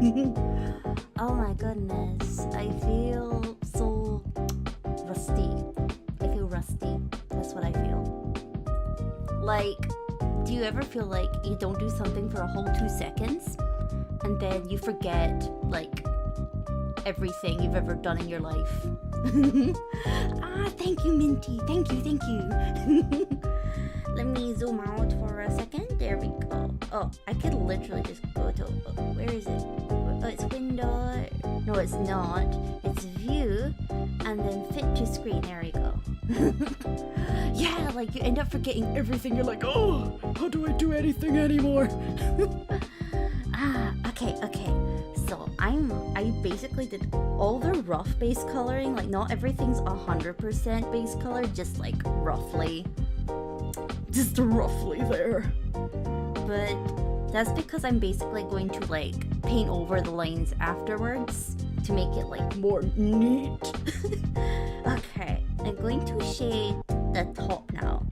Oh my goodness, I feel so rusty. I feel rusty. That's what I feel. Like, do you ever feel like you don't do something for a whole 2 seconds and then you forget like everything you've ever done in your life? Thank you, Minty. Thank you. Let me zoom out for a second. There we go. Oh, I could literally just go to... where is it? Oh, it's window. No, it's not. It's view. And then fit to screen. There we go. Yeah, like you end up forgetting everything. You're like, oh, how do I do anything anymore? Okay. So I basically did all the rough base coloring. Like not everything's 100% base color, just like roughly. Just roughly there. But that's because I'm basically going to like paint over the lines afterwards to make it like more neat. Okay, I'm going to shade the top now.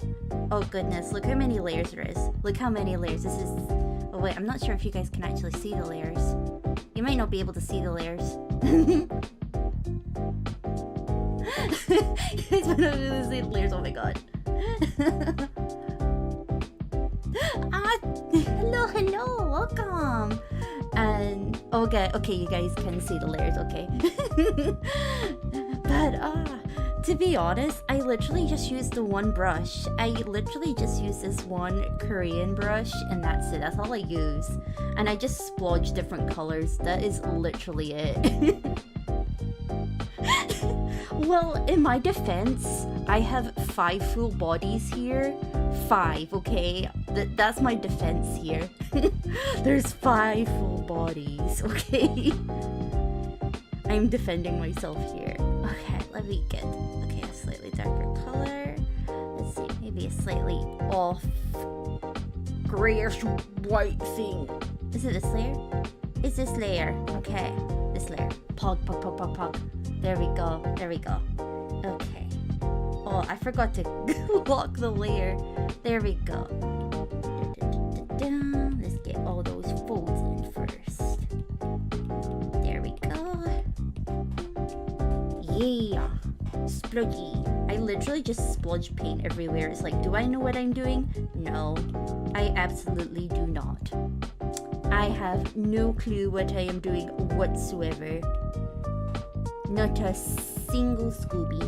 Oh goodness, look how many layers there is. Look how many layers. This is... oh wait, I'm not sure if you guys can actually see the layers. You might not be able to see the layers. You guys might not be able to see the layers, oh my god. Hello, welcome. And okay, you guys can see the layers, okay. But to be honest, I literally just used the one brush. I literally just use this one Korean brush and that's it. That's all I use. And I just splodge different colors. That is literally it. Well, in my defense, I have 5 full bodies here. 5, okay? That's my defense here. There's 5 full bodies, okay? I'm defending myself here. Okay, let me get a slightly darker color. Let's see, maybe a slightly off grayish white thing. Is it this layer? It's this layer. Okay, this layer. Pog. There we go. Okay. Oh, I forgot to lock the layer. There we go. Let's get all those folds in first. There we go. Yeah. Splodgy. I literally just splodge paint everywhere. It's like, do I know what I'm doing? No. I absolutely do not. I have no clue what I am doing whatsoever. Not a single Scooby.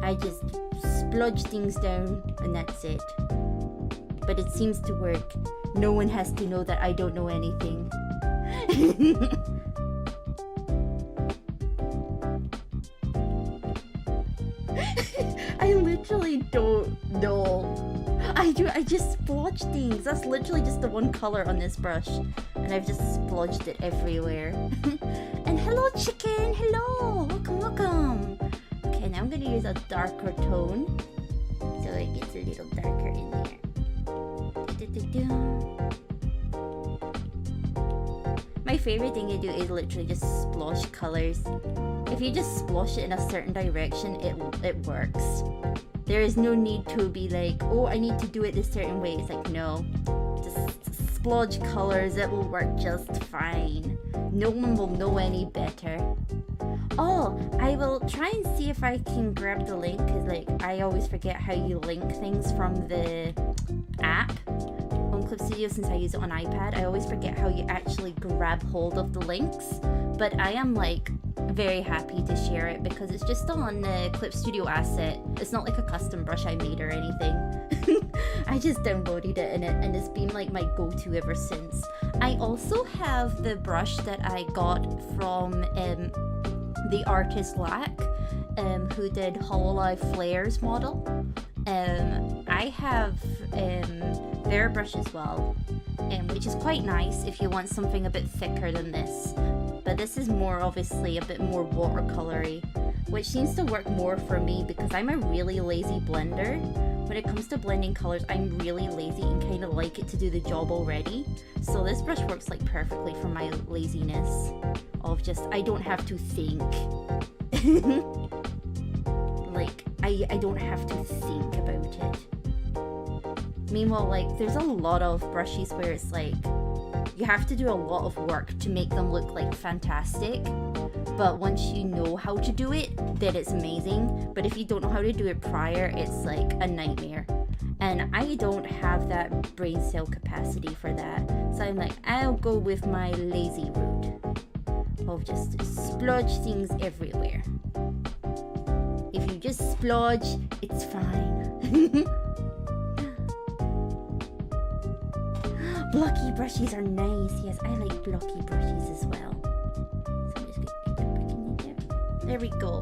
I just splodge things down and that's it. But it seems to work. No one has to know that I don't know anything. I literally don't know. I just splodge things. That's literally just the one color on this brush. And I've just splodged it everywhere. And hello chicken, hello! Welcome! Okay, now I'm gonna use a darker tone. So it gets a little darker in there. My favorite thing to do is literally just splosh colors. If you just splosh it in a certain direction, it works. There is no need to be like, oh, I need to do it this certain way. It's like, no. Just splodge colors, it will work just fine. No one will know any better. Oh, I will try and see if I can grab the link, because like, I always forget how you link things from the app on Clip Studio since I use it on iPad. I always forget how you actually grab hold of the links, but I am like very happy to share it because it's just on the Clip Studio asset. It's not like a custom brush I made or anything. I just downloaded it and it's been like my go-to ever since. I also have the brush that I got from the artist Lack, who did Hololive Flares model. I have their brush as well, which is quite nice if you want something a bit thicker than this. But this is more obviously a bit more watercolory, which seems to work more for me because I'm a really lazy blender. When it comes to blending colors, I'm really lazy and kind of like it to do the job already. So this brush works like perfectly for my laziness of just, I don't have to think. Like, I don't have to think about it. Meanwhile, like, there's a lot of brushes where it's like, You have to do a lot of work to make them look like fantastic. But once you know how to do it, then it's amazing. But if you don't know how to do it prior, it's like a nightmare. And I don't have that brain cell capacity for that. So I'm like, I'll go with my lazy route of just splodge things everywhere. If you just splodge, it's fine. Blocky brushes are nice. Yes, I like blocky brushes as well. So I'm just gonna get that back in there. There we go.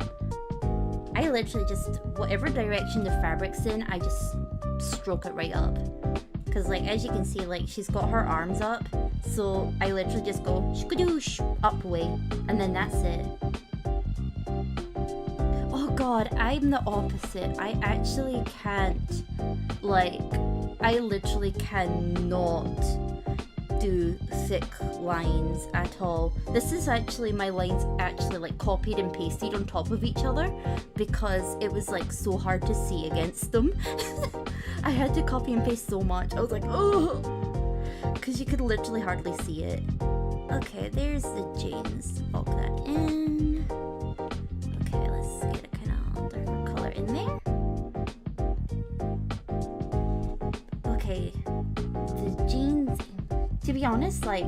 I literally just, whatever direction the fabric's in, I just stroke it right up. Because like, as you can see, like, she's got her arms up. So I literally just go shkadoosh up way. And then that's it. Oh god, I'm the opposite. I actually can't, like, I literally cannot do thick lines at all. This is actually, my lines actually like copied and pasted on top of each other because it was like so hard to see against them. I had to copy and paste so much. I was like, oh, because you could literally hardly see it. Okay, there's the jeans. Bulk that in. Okay, let's get a kind of darker color in there. Okay, the jeans, to be honest, like,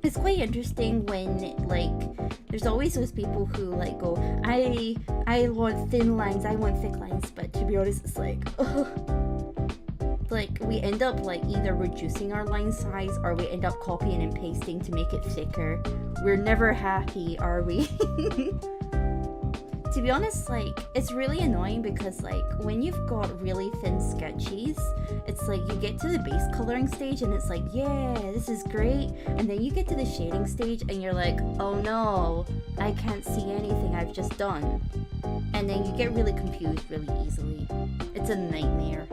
it's quite interesting when, like, there's always those people who, like, go, I want thin lines, I want thick lines, but to be honest, it's like, like, we end up, like, either reducing our line size or we end up copying and pasting to make it thicker. We're never happy, are we? To be honest, like, it's really annoying because, like, when you've got really thin sketches, it's like you get to the base coloring stage and it's like, yeah, this is great. And then you get to the shading stage and you're like, oh no, I can't see anything I've just done. And then you get really confused really easily. It's a nightmare.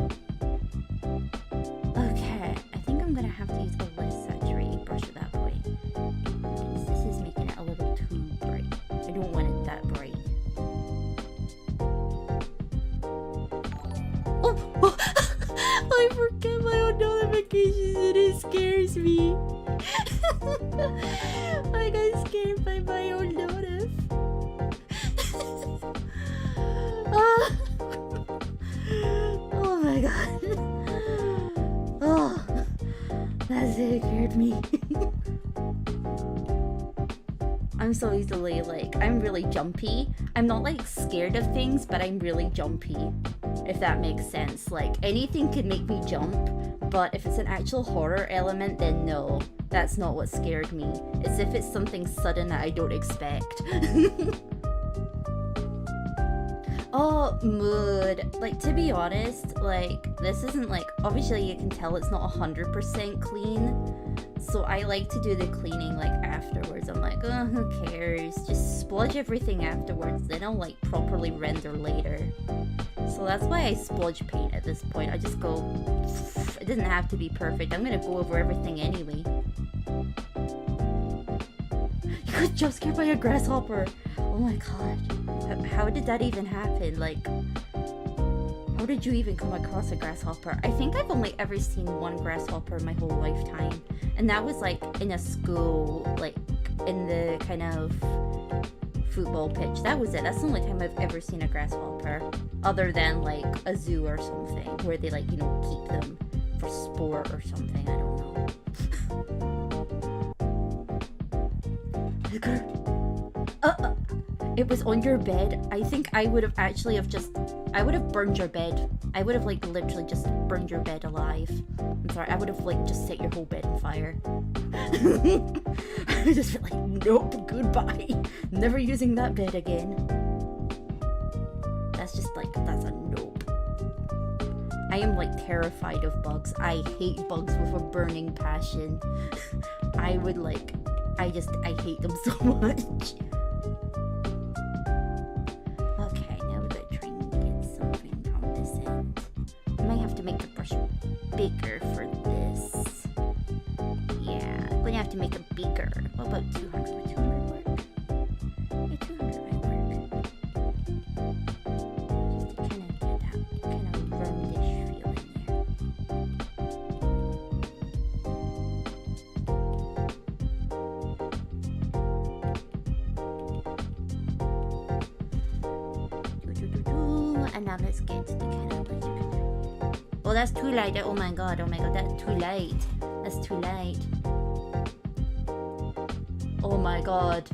Okay, I think I'm gonna have to use a less saturated brush at that point. Because this is making it a little too bright. I don't want it that bright. Oh, I forget my own notifications and it scares me. I got scared by my own notif. Oh my god. Oh, that scared me. I'm so easily, like, I'm really jumpy. I'm not, like, scared of things, but I'm really jumpy, if that makes sense. Like, anything could make me jump, but if it's an actual horror element, then no. That's not what scared me. It's if it's something sudden that I don't expect. Oh, mood. Like, to be honest, like, this isn't, like, obviously you can tell it's not 100% clean. So I like to do the cleaning, like, afterwards. I'm like, oh, who cares? Just splodge everything afterwards. Then I'll, like, properly render later. So that's why I splodge paint at this point. I just go, it doesn't have to be perfect. I'm gonna go over everything anyway. You got jump scared by a grasshopper. Oh my god. How did that even happen? Like, how did you even come across a grasshopper? I think I've only ever seen one grasshopper in my whole lifetime. And that was like in a school, like in the kind of football pitch. That was it. That's the only time I've ever seen a grasshopper. Other than like a zoo or something where they like, you know, keep them for sport or something. I don't know. It was on your bed. I think I would have actually I would have burned your bed. I would have like literally just burned your bed alive. I'm sorry, I would have like just set your whole bed on fire. I would just be like, nope, goodbye. Never using that bed again. That's just like, that's a nope. I am like terrified of bugs. I hate bugs with a burning passion. I would like, I hate them so much. Okay, now we gotta try and get something from this end. I might have to make the brush bigger for this. Yeah, I'm gonna have to make it bigger. What about 200? Would 200 work? Yeah, 200 might work. Just to kind of get that kind of roundish feel in there. And now let's get to the kind of lighter. Oh, that's too light. Oh my god, that's too light. That's too light. Oh my god.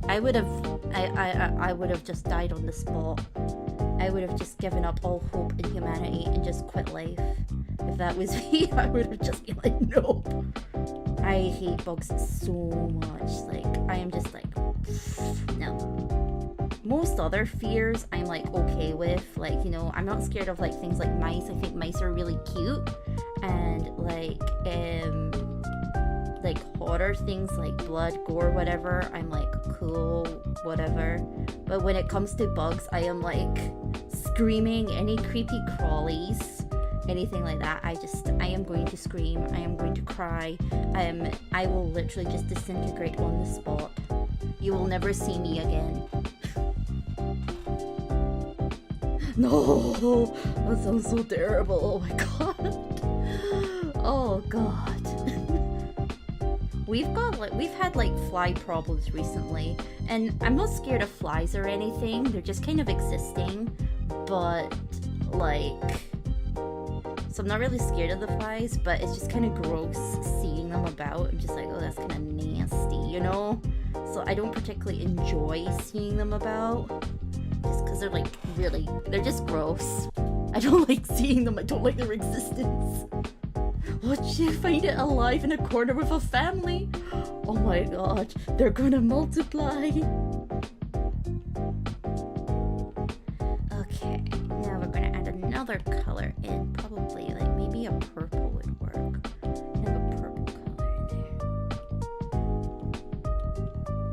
I would have just died on the spot. I would have just given up all hope in humanity and just quit life. If that was me, I would have just been like, nope. I hate bugs so much. Like, I am just like, no. Most other fears I'm like okay with. Like, you know, I'm not scared of like things like mice. I think mice are really cute. And like horror things like blood, gore, whatever, I'm like cool, whatever. But when it comes to bugs, I am like screaming. Any creepy crawlies, anything like that, I am going to scream. I am going to cry. I will literally just disintegrate on the spot. You will never see me again. No, that sounds so terrible. Oh my god. Oh god. We've had like fly problems recently, and I'm not scared of flies or anything. They're just kind of existing, but like, so I'm not really scared of the flies, but it's just kind of gross seeing them about. I'm just like, oh, that's kind of nasty, you know? So I don't particularly enjoy seeing them about, just because they're like really, they're just gross. I don't like seeing them. I don't like their existence. Watch you find it alive in a corner with a family. Oh my god, they're gonna multiply. Okay, now we're gonna add another color in. Probably like maybe a purple would work. Kind of a purple color in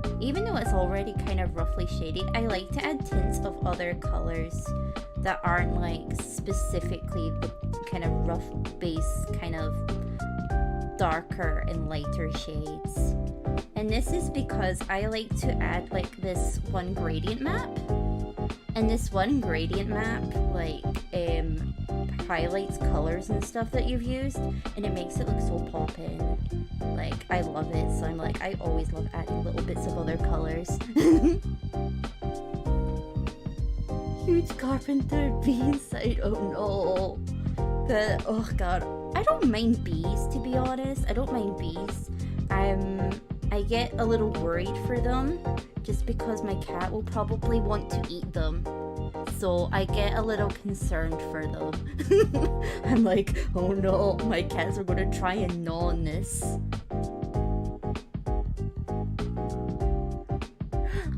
there. Even though it's already kind of roughly shaded, I like to add tints of other colors that aren't like specifically the kind of rough base, kind of darker and lighter shades. And this is because I like to add like this one gradient map, and this one gradient map like highlights colors and stuff that you've used, and it makes it look so poppin'. Like, I love it. So I'm like, I always love adding little bits of other colors. Huge carpenter bee inside. Oh no. Oh god. I don't mind bees, to be honest. I don't mind bees. I get a little worried for them just because my cat will probably want to eat them. So I get a little concerned for them. I'm like, oh no, my cats are gonna try and gnaw on this.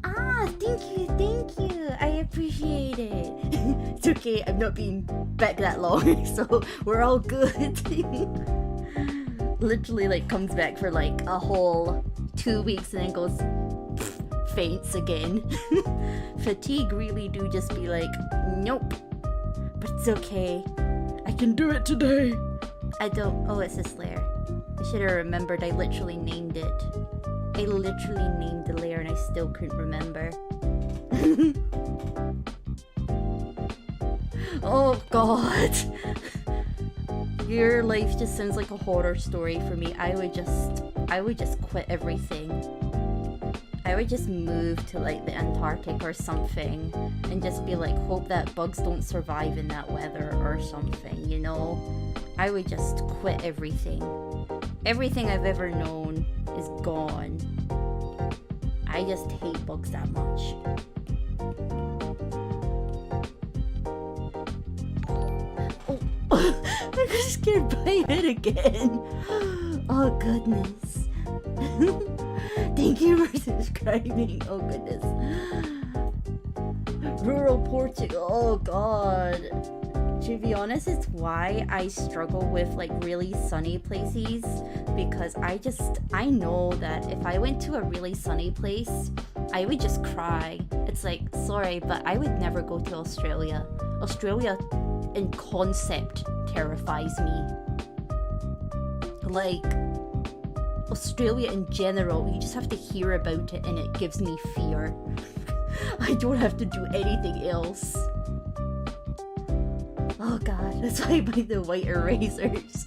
Ah, thank you. I appreciate it. It's okay, I've not been back that long, so we're all good. Literally like comes back for like a whole 2 weeks and then goes faints again. Fatigue really do just be like, nope. But it's okay. I can do it today. I don't. Oh, it's this layer. I should have remembered. I literally named it. I literally named the layer and I still couldn't remember. Oh god. Your life just sounds like a horror story for me. I would just quit everything. I would just move to like the Antarctic or something and just be like, hope that bugs don't survive in that weather or something, you know? I would just quit everything. Everything I've ever known is gone. I just hate bugs that much. I got scared by it again. Oh goodness. Thank you for subscribing. Oh goodness. Rural Portugal. Oh god. To be honest, it's why I struggle with like really sunny places, because I know that if I went to a really sunny place, I would just cry. It's like, sorry, but I would never go to Australia. Australia in concept terrifies me. Like, Australia in general, you just have to hear about it and it gives me fear. I don't have to do anything else. Oh god, that's why I buy the white erasers.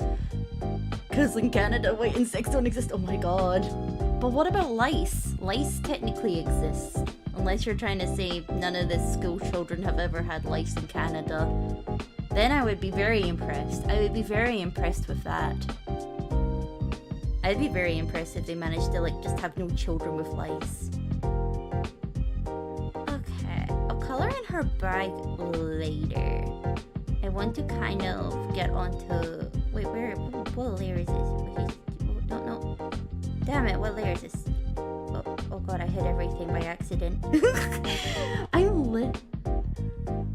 Because in Canada, white insects don't exist. Oh my god. But what about lice? Lice technically exist. Unless you're trying to say none of the school children have ever had lice in Canada. Then I would be very impressed. I would be very impressed with that. I'd be very impressed if they managed to like just have no children with lice. Okay, I'll color in her bag later. I want to kind of get onto... Wait, what layer is this? No. Damn it, what layer is this? Oh god, I hit everything by accident. I'm lit.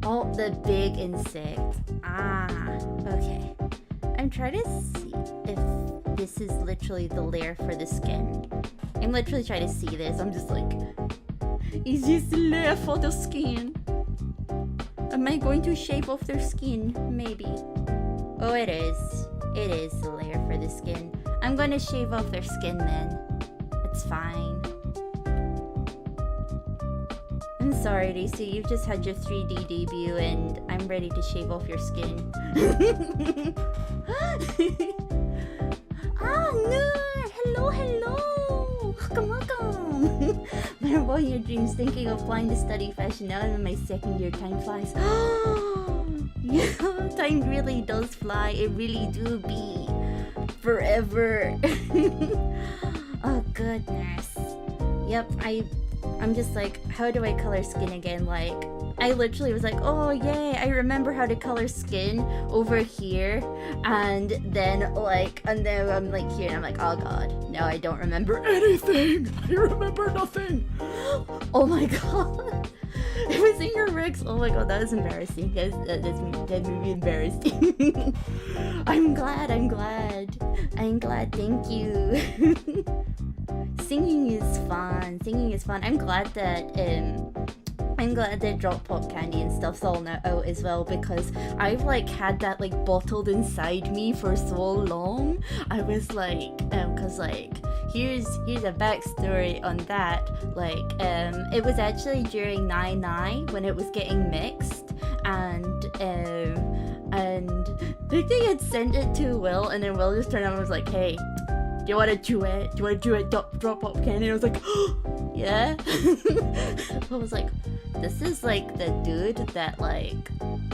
Oh, the big insect. Ah, okay. I'm trying to see if this is literally the layer for the skin. I'm literally trying to see this. I'm just like, is this the layer for the skin? Am I going to shave off their skin? Maybe. Oh, it is. It is the layer for the skin. I'm going to shave off their skin then. It's fine. I'm sorry, Daisy. You've just had your 3D debut and I'm ready to shave off your skin. Ah, no! Hello! Welcome! My boy, your dreams, thinking of applying to study fashion now in my second year. Time flies. Yeah, time really does fly. It really do be forever. Oh goodness. Yep, I'm just like, how do I color skin again? Like, I literally was like, oh yay, I remember how to color skin over here, and then I'm like here and I'm like, oh god, no, I don't remember anything. I remember nothing. Oh my god. It was in your Rex. Oh my god, that is embarrassing. That made me embarrassing. I'm glad, thank you. Singing is fun. I'm glad that Drop Pop Candy and stuff's all now out as well, because I've like had that like bottled inside me for so long. I was like, cause like here's a backstory on that. Like it was actually during 9 when it was getting mixed, and I think they had sent it to Will, and then Will just turned around and was like, hey, do you want to do it? Drop Pop Candy? And I was like, oh, yeah. I was like, this is like the dude that like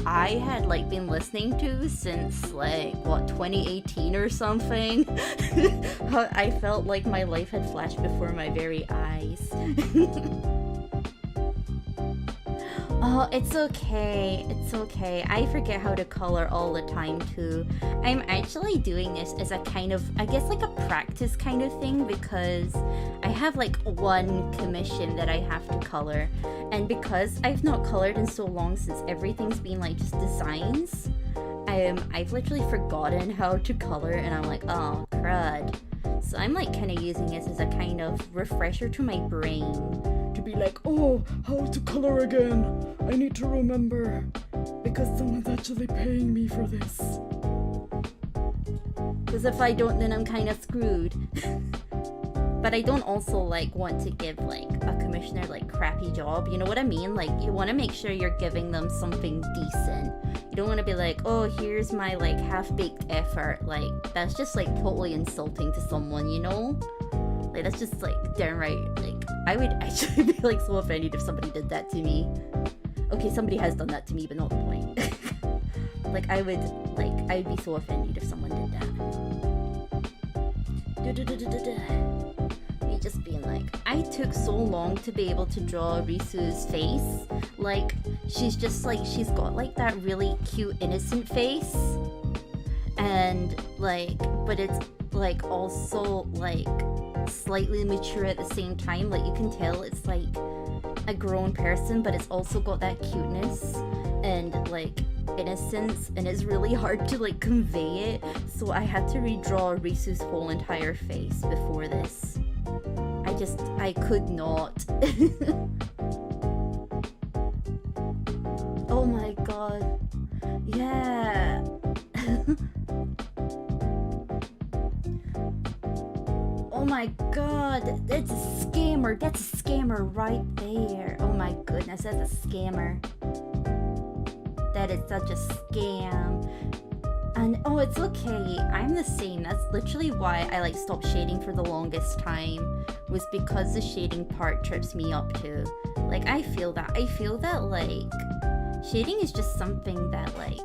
I had like been listening to since like what, 2018 or something. I felt like my life had flashed before my very eyes. Oh, it's okay. I forget how to color all the time too. I'm actually doing this as a kind of, I guess like a practice kind of thing, because I have like one commission that I have to color, and because I've not colored in so long since everything's been like just designs, I've literally forgotten how to color, and I'm like, oh crud. So I'm like kind of using this as a kind of refresher to my brain, to be like, oh, how to color again? I need to remember, because someone's actually paying me for this. Because if I don't, then I'm kind of screwed. But I don't also like want to give like a commissioner like crappy job, you know what I mean? Like, you want to make sure you're giving them something decent. You don't want to be like, oh, here's my like half-baked effort. Like, that's just like totally insulting to someone, you know? Like, that's just like downright, like, I would actually be like so offended if somebody did that to me. Okay, somebody has done that to me, but not the point. Like, I'd be so offended if someone did that. Me just being like, I took so long to be able to draw Risu's face. Like, she's just like, she's got like that really cute innocent face, and like, but it's like also like slightly mature at the same time. Like, you can tell it's like a grown person, but it's also got that cuteness and like innocence, and it's really hard to like convey it. So I had to redraw Risu's whole entire face before this. I could not. Oh my god. Yeah. Oh my god, that's a scammer. That's a scammer right there. Oh my goodness, that's a scammer. That is such a scam. And oh, it's okay. I'm the same. That's literally why I like stopped shading for the longest time, was because the shading part trips me up too. Like I feel that like shading is just something that like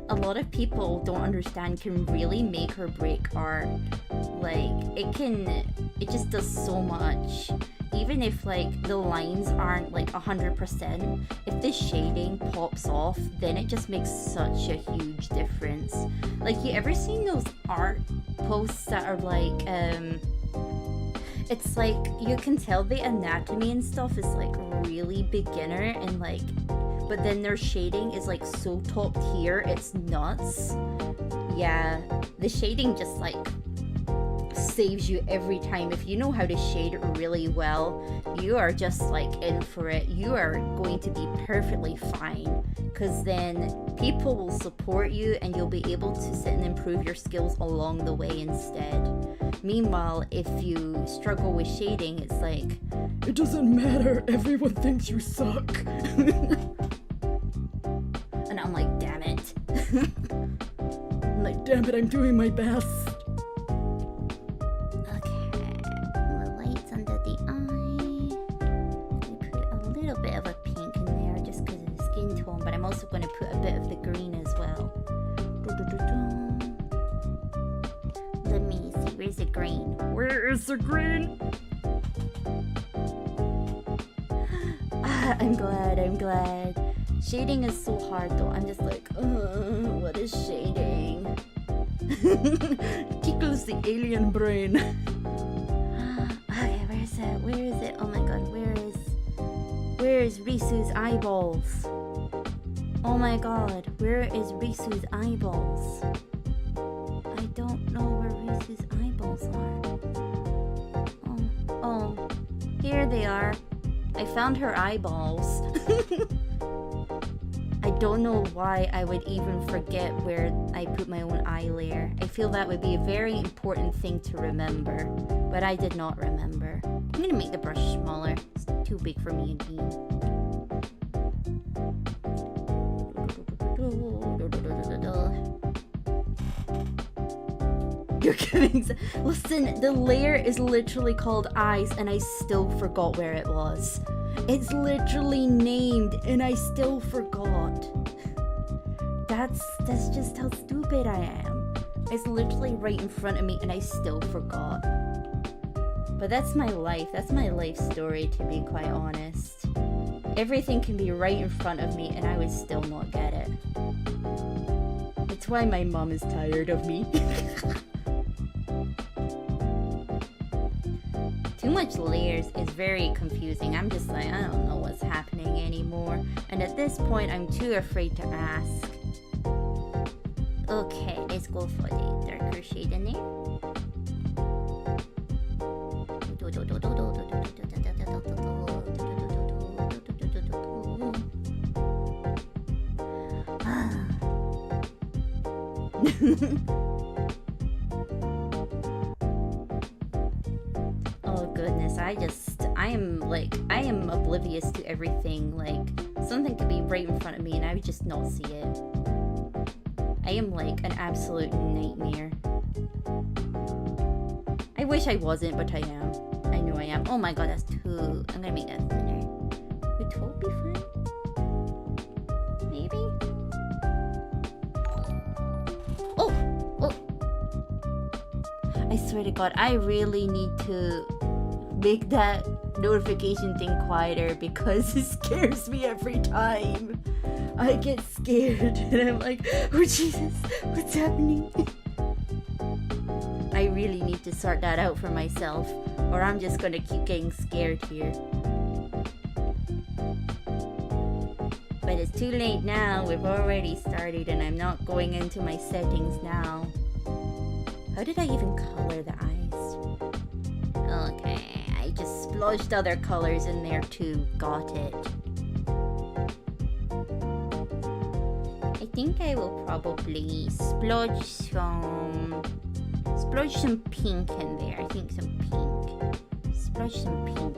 a lot of people don't understand can really make or break art. Like it just does so much. Even if like the lines aren't like 100%, if the shading pops off, then it just makes such a huge difference. Like, you ever seen those art posts that are like, it's like you can tell the anatomy and stuff is like really beginner and like, but then their shading is like so top tier, it's nuts. Yeah, the shading just like saves you every time. If you know how to shade really well, you are just like in for it. You are going to be perfectly fine, because then people will support you and you'll be able to sit and improve your skills along the way instead. Meanwhile, if you struggle with shading, it's like, it doesn't matter, everyone thinks you suck. And I'm like, damn it. I'm like, damn it, I'm doing my best. Going to put a bit of the green as well. Let me see, where's the green? Where is the green? I'm glad. Shading is so hard though. I'm just like, what is shading? Tickles the alien brain. Okay, where is it? Oh my god, where is Risu's eyeballs? Oh my god, where is Risu's eyeballs? I don't know where Risu's eyeballs are. Oh, here they are. I found her eyeballs. I don't know why I would even forget where I put my own eye layer. I feel that would be a very important thing to remember, but I did not remember. I'm gonna make the brush smaller. It's too big for me again. You're kidding. Listen, the layer is literally called eyes and I still forgot where it was. It's literally named and I still forgot. That's just how stupid I am. It's literally right in front of me and I still forgot. But that's my life. That's my life story, to be quite honest. Everything can be right in front of me and I would still not get it. It's why my mom is tired of me. Too much layers is very confusing. I'm just like, I don't know what's happening anymore. And at this point, I'm too afraid to ask. Okay, let's go for the darker shade in there. Oh goodness, I am oblivious to everything. Like, something could be right in front of me and I would just not see it. I am like an absolute nightmare. I wish I wasn't, but I am. I know I am. Oh my god, that's too... I'm gonna make that thinner. Would 12 be fine? Maybe? Oh! I swear to god, I really need to make that notification thing quieter because it scares me every time. I get scared and I'm like, oh Jesus, what's happening? I really need to sort that out for myself, or I'm just gonna keep getting scared here. But it's too late now, we've already started and I'm not going into my settings now. How did I even color the eyes? Okay, I just splodged other colors in there too, got it. I think I will probably splodge some pink in there. I think some pink. Splodge some pink.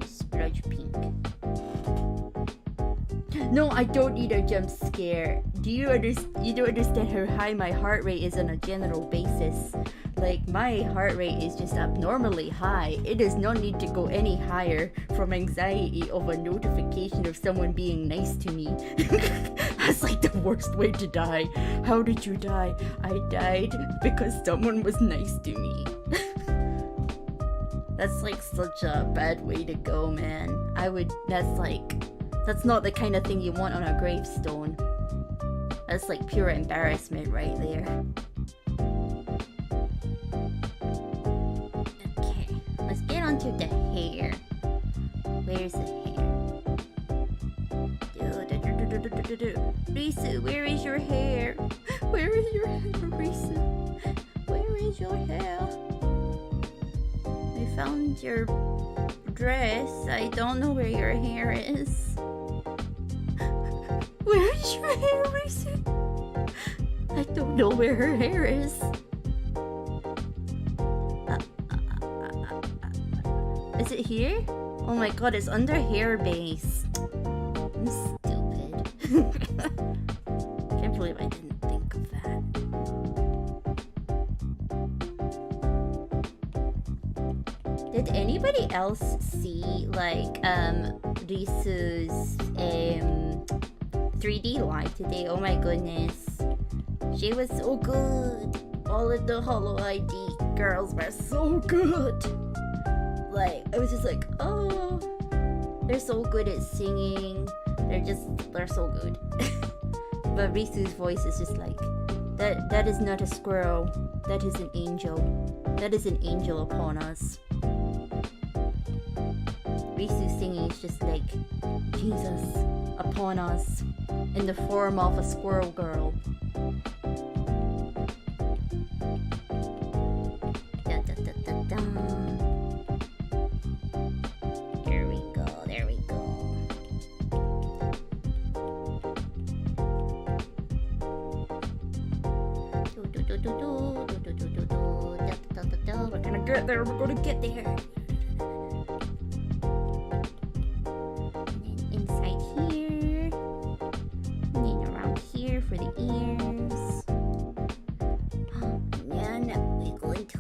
Splodge pink. No, I don't need a jump scare. You don't understand how high my heart rate is on a general basis. Like, my heart rate is just abnormally high. It does not need to go any higher from anxiety of a notification of someone being nice to me. That's like the worst way to die. How did you die? I died because someone was nice to me. That's like such a bad way to go, man. That's not the kind of thing you want on a gravestone. That's like pure embarrassment right there. Okay, let's get onto the hair. Where's the hair? Risa, where is your hair? Where is your hair, Risa? Where is your hair? I found your dress. I don't know where your hair is. Where is your hair, Risa? I don't know where her hair is. Is it here? Oh my god, it's under hair base. I'm stupid. Can't believe I didn't think of that. Did anybody else see like Risu's 3D live today? Oh my goodness. She was so good. All of the Holo ID girls were so good. Like, I was just like, oh, they're so good at singing. They're so good. But Risu's voice is just like, that is not a squirrel. That is an angel. That is an angel upon us. Risu's singing is just like, Jesus upon us in the form of a squirrel girl. Da, da, da, da, da. There we go, there we go. We're gonna get there, we're gonna get there. For the ears. Oh man, we're going to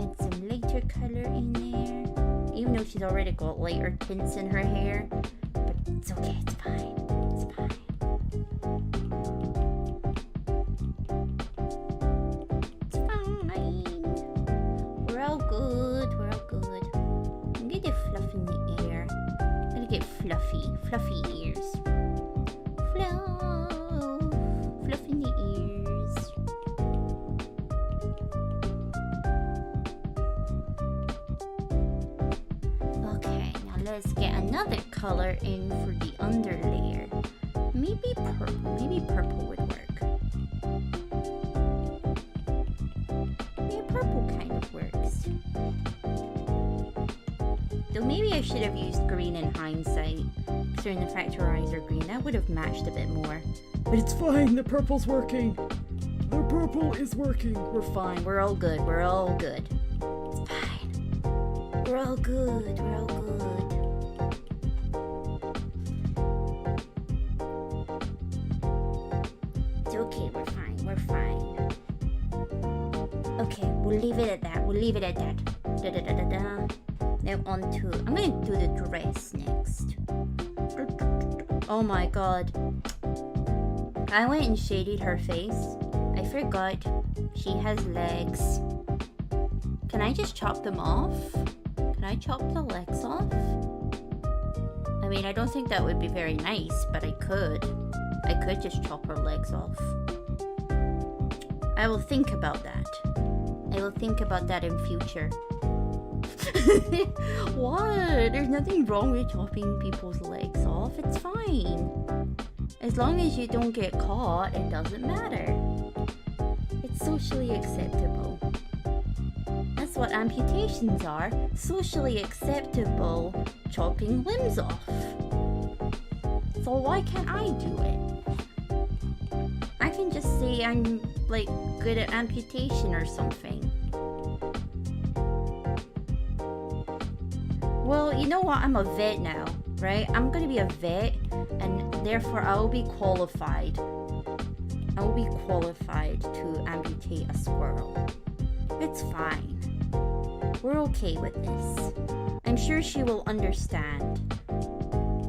add some lighter color in there. Even though she's already got lighter tints in her hair. But it's okay, it's fine. It's fine. It's fine. We're all good, we're all good. I'm gonna get fluff in the air. I'm gonna get fluffy ears. Fluff in the ears. Okay, now let's get another color in for the underlayer. Maybe purple. Maybe purple would work. Yeah, purple kind of works. Though maybe I should have used green in hindsight. Considering the factorizer green, that would have matched a bit more. But it's fine, the purple's working. The purple is working. We're fine, we're all good, we're all good. It's fine. We're all good, we're all good. It's okay, we're fine, we're fine. Okay, we'll leave it at that, we'll leave it at that. Da da da da da. Now on to, I'm gonna do the dress next. Oh my god. I went and shaded her face. I forgot she has legs. Can I just chop them off? Can I chop the legs off? I mean, I don't think that would be very nice, but I could. I could just chop her legs off. I will think about that. I will think about that in future. What? There's nothing wrong with chopping people's legs off. It's fine. As long as you don't get caught, it doesn't matter. It's socially acceptable. That's what amputations are. Socially acceptable chopping limbs off. So why can't I do it? I can just say I'm like good at amputation or something. Well, you know what? I'm a vet now, right? I'm gonna be a vet, and therefore I will be qualified. I will be qualified to amputate a squirrel. It's fine. We're okay with this. I'm sure she will understand.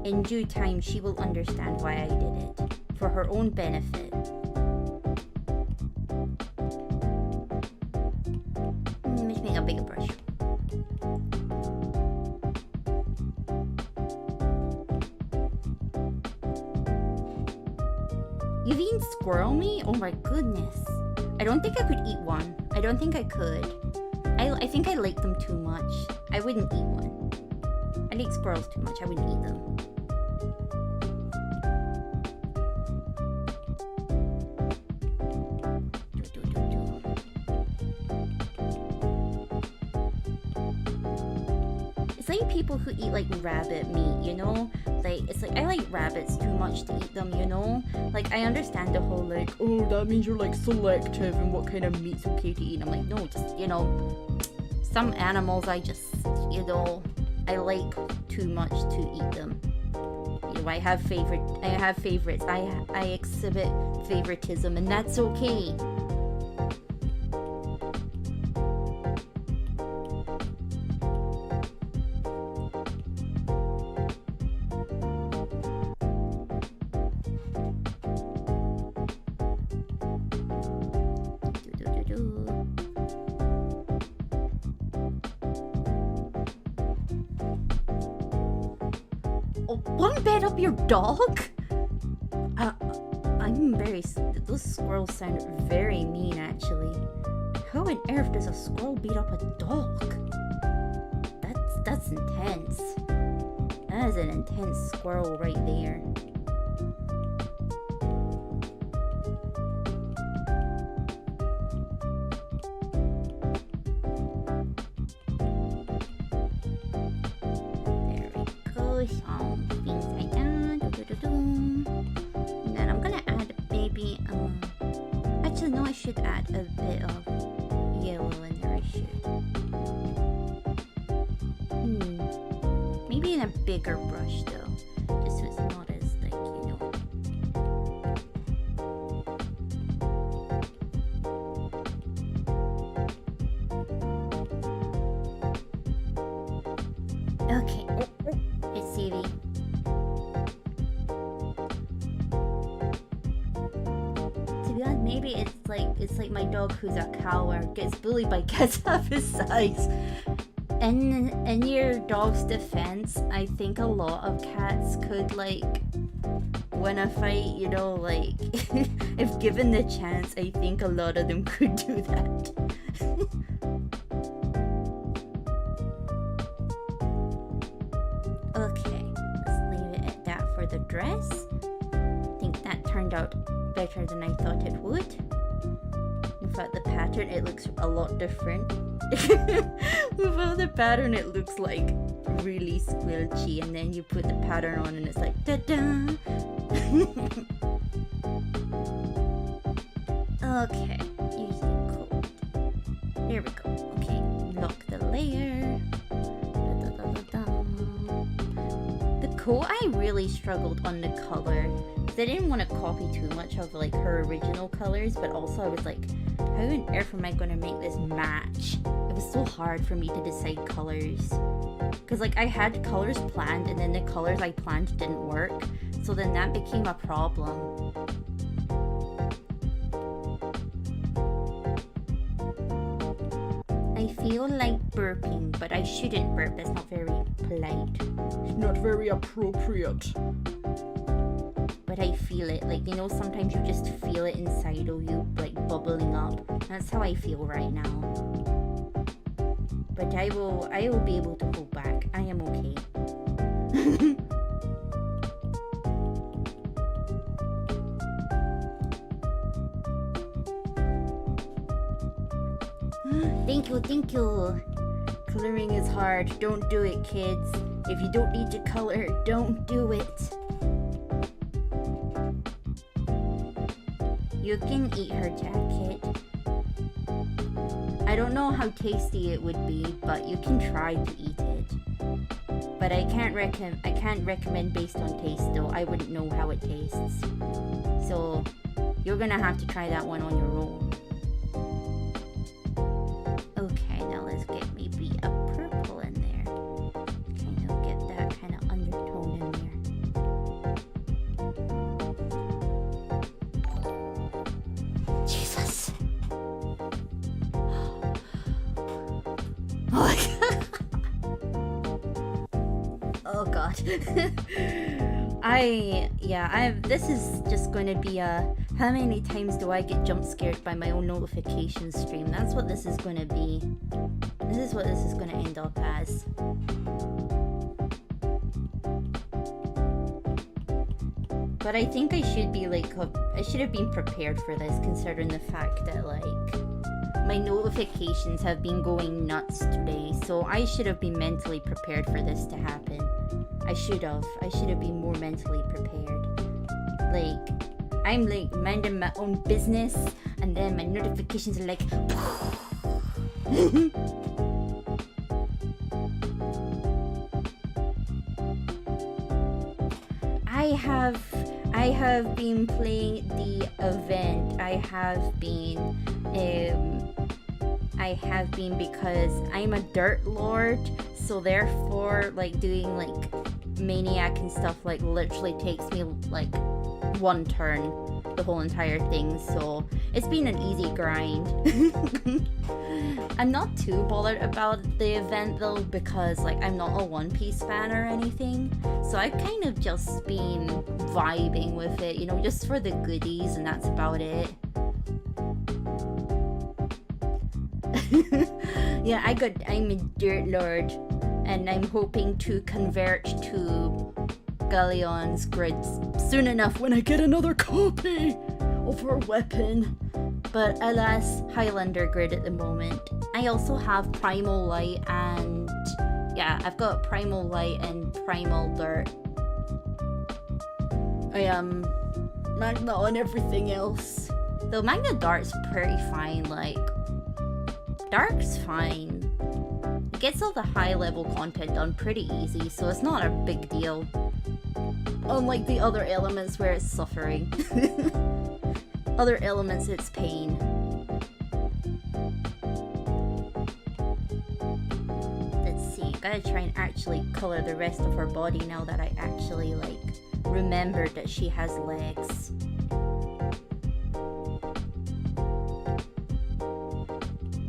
In due time, she will understand why I did it. For her own benefit. Let's make a bigger brush. You've eaten squirrel meat? Oh my goodness. I don't think I could eat one. I don't think I could. I think I like them too much. I wouldn't eat one. I like squirrels too much. I wouldn't eat them. It's like people who eat like rabbit meat, you know? Like, it's like, I like rabbits too much to eat them, you know? Like, I understand the whole like, oh, that means you're like selective and what kind of meat's okay to eat. I'm like, no, just, you know, some animals I just, you know, I like too much to eat them. You know, I have favorites. I exhibit favoritism, and that's okay. One bed up your dog? Those squirrels sound very mean, actually. How on earth does a squirrel beat up a dog? That's intense. That is an intense squirrel right there. Bigger brush though, just so it's not as like, you know. Okay, it's CV. To be honest, maybe it's like my dog who's a coward gets bullied by cats half his size. And in your dog's defense, I think a lot of cats could like win a fight, you know, like if given the chance, I think a lot of them could do that. Okay, let's leave it at that for the dress. I think that turned out better than I thought it would. In fact, the pattern, it looks a lot different. Without the pattern, it looks like really squelchy, and then you put the pattern on and it's like da-da. Okay, use the code. There we go. Okay, lock the layer. The coat, I really struggled on the color. I didn't want to copy too much of like her original colors, but also I was like, how on earth am I going to make this match? It was so hard for me to decide colors. Because like I had colors planned and then the colors I planned didn't work. So then that became a problem. I feel like burping, but I shouldn't burp. That's not very polite. It's not very appropriate. But I feel it, like, you know, sometimes you just feel it inside of you, like, bubbling up. That's how I feel right now. But I will be able to hold back. I am okay. Thank you. Coloring is hard. Don't do it, kids. If you don't need to color, don't do it. You can eat her jacket. I don't know how tasty it would be, but you can try to eat it. But I can't recommend based on taste though. I wouldn't know how it tastes. So you're gonna have to try that one on your own. Okay, now let's get maybe a purple in there. Kind of get that kind of undertone in there. Jesus. Oh god. This is just going to be a how many times do I get jump scared by my own notification stream? That's what this is going to be. This is what this is going to end up as. But I think I should be like I should have been prepared for this, considering the fact that like my notifications have been going nuts today, so I should have been mentally prepared for this to happen. I should have been more mentally prepared. Like, I'm like minding my own business, and then my notifications are like I have been playing the event. I have been because I'm a dirt lord, so therefore like doing like maniac and stuff like literally takes me like one turn the whole entire thing, so it's been an easy grind. I'm not too bothered about the event though, because like I'm not a One Piece fan or anything, so I've kind of just been vibing with it, you know, just for the goodies, and that's about it. Yeah, I'm a dirt lord, and I'm hoping to convert to Galleon's grid soon enough when I get another copy of her weapon. But alas, Highlander grid at the moment. I also have Primal Light, and yeah, I've got Primal Light and Primal Dirt. I am Magna on everything else. Though Magna Dark's pretty fine, like Dark's fine. It gets all the high level content done pretty easy, so it's not a big deal. Unlike the other elements where it's suffering. Other elements, it's pain. Let's see, gotta try and actually color the rest of her body now that I actually like remembered that she has legs.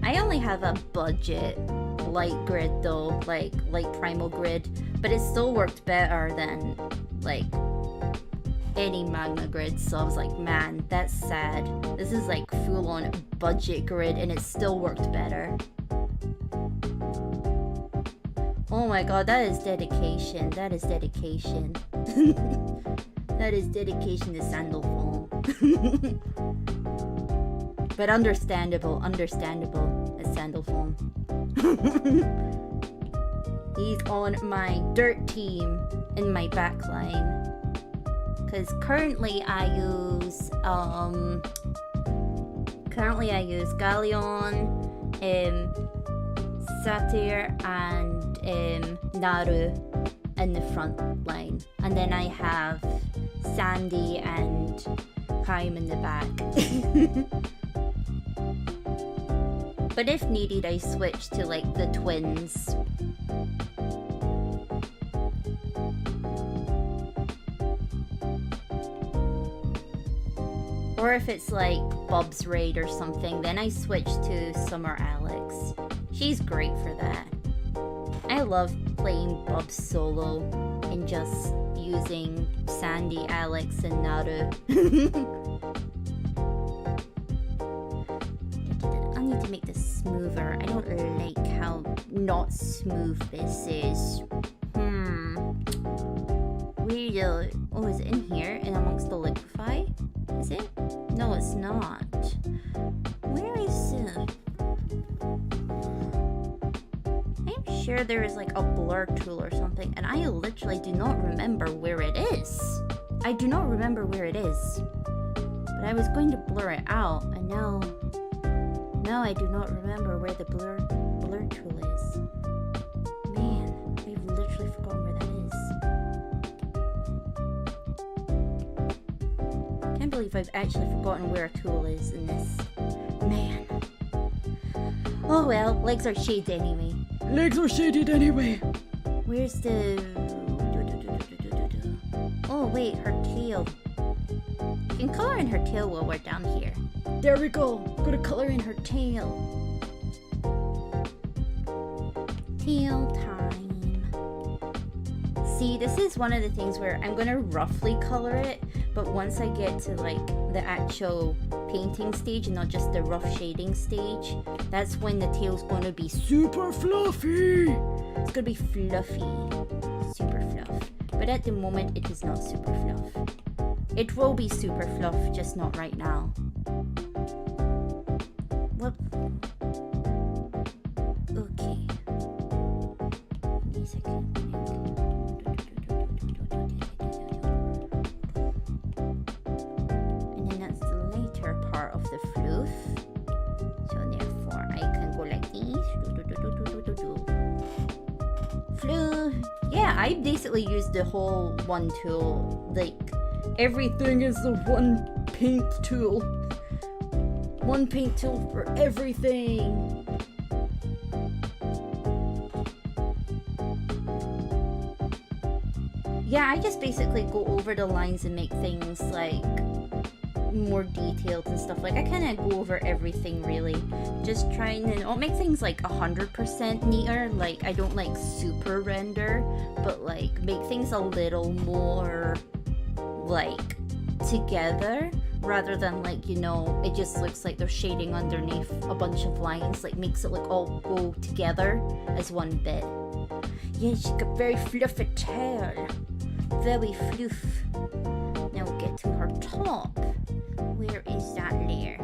I only have a budget light grid though, like light primal grid, but it still worked better than like any Magna grid, so I was like, man, that's sad. This is like full on budget grid and it still worked better. Oh my god, that is dedication. That is dedication. That is dedication to sandal foam. But understandable as sandal foam. He's on my dirt team in my backline. Because currently I use Galleon, Satyr, and Naru in the front line, and then I have Sandy and Kaim in the back. But if needed, I switch to like the twins. Or if it's like Bob's Raid or something, then I switch to Summer Alex. She's great for that. I love playing Bob solo and just using Sandy, Alex, and Naru. I need to make this smoother. I don't like how not smooth this is. Where oh, is it in here? In amongst the liquify? Is it? No, it's not. Where is it? I'm sure there is like a blur tool or something, and I literally do not remember where it is. I do not remember where it is. But I was going to blur it out, and now No, I do not remember where the blur tool is. Man, I've literally forgotten where that is. Can't believe I've actually forgotten where a tool is in this. Man. Oh well, legs are shaded anyway. Legs are shaded anyway. Where's the... Oh wait, her tail. You can color in her tail while we're down here. There we go. I'm gonna color in her tail. Tail time. See, this is one of the things where I'm gonna roughly color it, but once I get to like the actual painting stage and not just the rough shading stage, that's when the tail's gonna be super fluffy. It's gonna be fluffy. Super fluff. But at the moment, it is not super fluff. It will be super fluff, just not right now. Whoop. Okay. Give me a second. And then that's the later part of the fluff. So therefore, I can go like this. Fluff. Yeah, I basically used the whole one tool. Like, everything is the one paint tool. One paint tool for everything. Yeah, I just basically go over the lines and make things like more detailed and stuff. Like, I kind of go over everything really. Just trying to not make things like 100% neater. Like, I don't like super render, but like make things a little more like together, rather than like, you know, it just looks like they're shading underneath a bunch of lines. Like, makes it look all go together as one bit. Yeah, she got very fluffy tail. Very fluff. Now we'll get to her top. Where is that layer?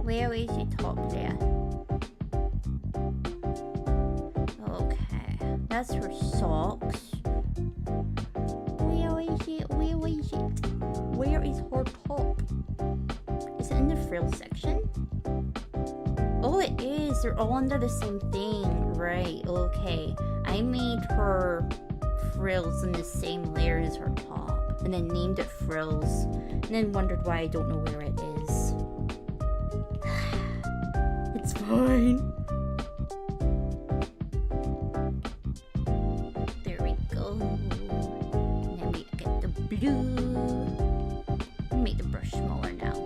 Where is the top layer? Okay, that's her socks. Where is it? Where is it? Where is her top? Is it in the frill section? Oh, it is. They're all under the same thing. Right, okay. I made her frills in the same layer as her top, and then named it frills, and then wondered why I don't know where it is. It's fine. There we go. And then we get the blue. Make the brush smaller now.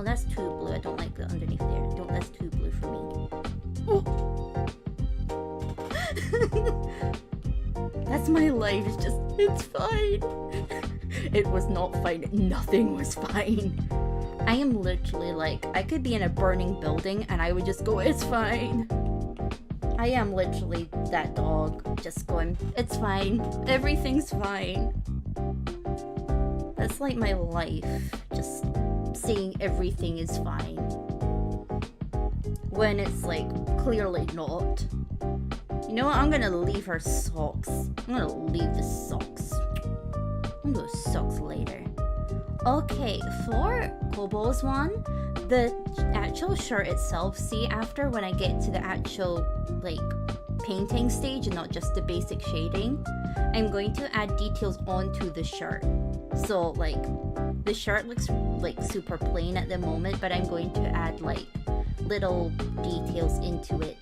That's too blue. I don't like the underneath there. That's too blue for me. Oh. That's my life. It's fine. It was not fine. Nothing was fine. I am literally like, I could be in a burning building and I would just go, it's fine. I am literally that dog, just going, it's fine. Everything's fine. That's like my life. Just saying everything is fine when it's like clearly not. You know what? I'm gonna leave her socks. I'm gonna leave the socks. I'm gonna do socks later. Okay, for Kobo's one, the actual shirt itself, see, after when I get to the actual like painting stage and not just the basic shading, I'm going to add details onto the shirt. So like the shirt looks like super plain at the moment, but I'm going to add like little details into it.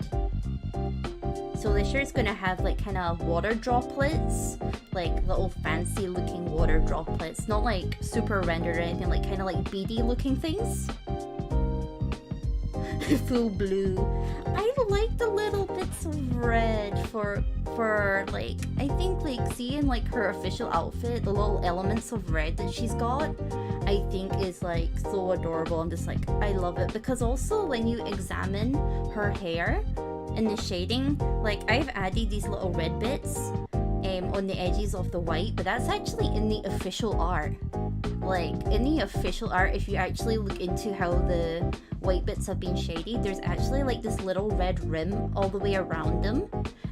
So the shirt's gonna have like kind of water droplets, like little fancy looking water droplets, not like super rendered or anything, like kind of like beady looking things. Full blue. I like the little bits of red for like, I think like seeing like her official outfit, the little elements of red that she's got, I think is like so adorable. I'm just like, I love it, because also when you examine her hair and the shading, like I've added these little red bits on the edges of the white, but that's actually in the official art. like in the official art, if you actually look into how the white bits have been shaded, there's actually like this little red rim all the way around them,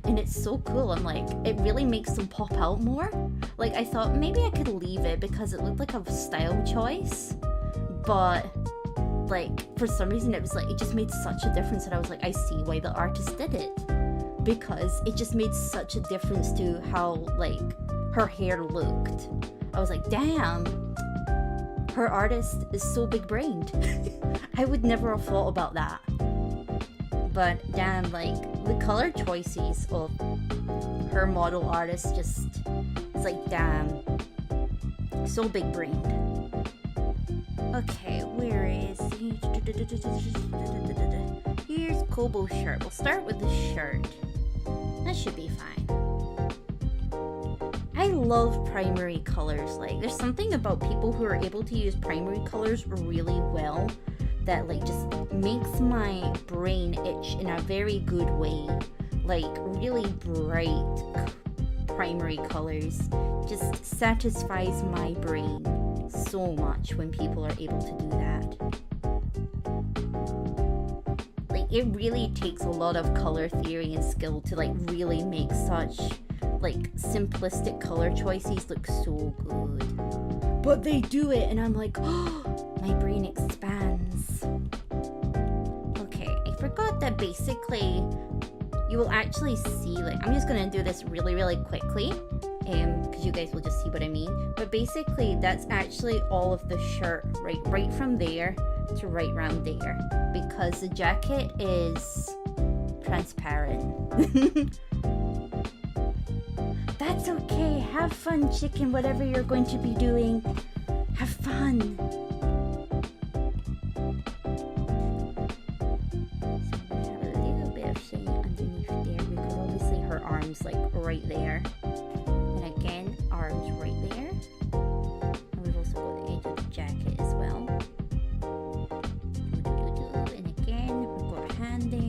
and it's so cool. I'm like, it really makes them pop out more. Like, I thought maybe I could leave it because it looked like a style choice, but like for some reason it was like, it just made such a difference that I was like, I see why the artist did it, because it just made such a difference to how like her hair looked. I was like, damn, her artist is so big brained. I would never have thought about that. But damn, like the color choices of her model artist just, it's like, damn, so big brained. Okay, where is he? Here's Kobo's shirt. We'll start with the shirt. That should be fine. I love primary colors. Like, there's something about people who are able to use primary colors really well that like just makes my brain itch in a very good way. Like, really bright primary colors just satisfies my brain so much when people are able to do that. Like, it really takes a lot of color theory and skill to like really make such like simplistic color choices look so good. But they do it and I'm like, oh, my brain expands. Okay, I forgot that basically you will actually see, like, I'm just gonna do this really quickly because you guys will just see what I mean. But basically that's actually all of the shirt, right from there to right around there, because the jacket is transparent. That's okay. Have fun, chicken, whatever you're going to be doing. Have fun. So we have a little bit of shading underneath there because obviously her arms like right there. And again, arms right there. And we've also got the edge of the jacket as well. And again, we've got a hand there.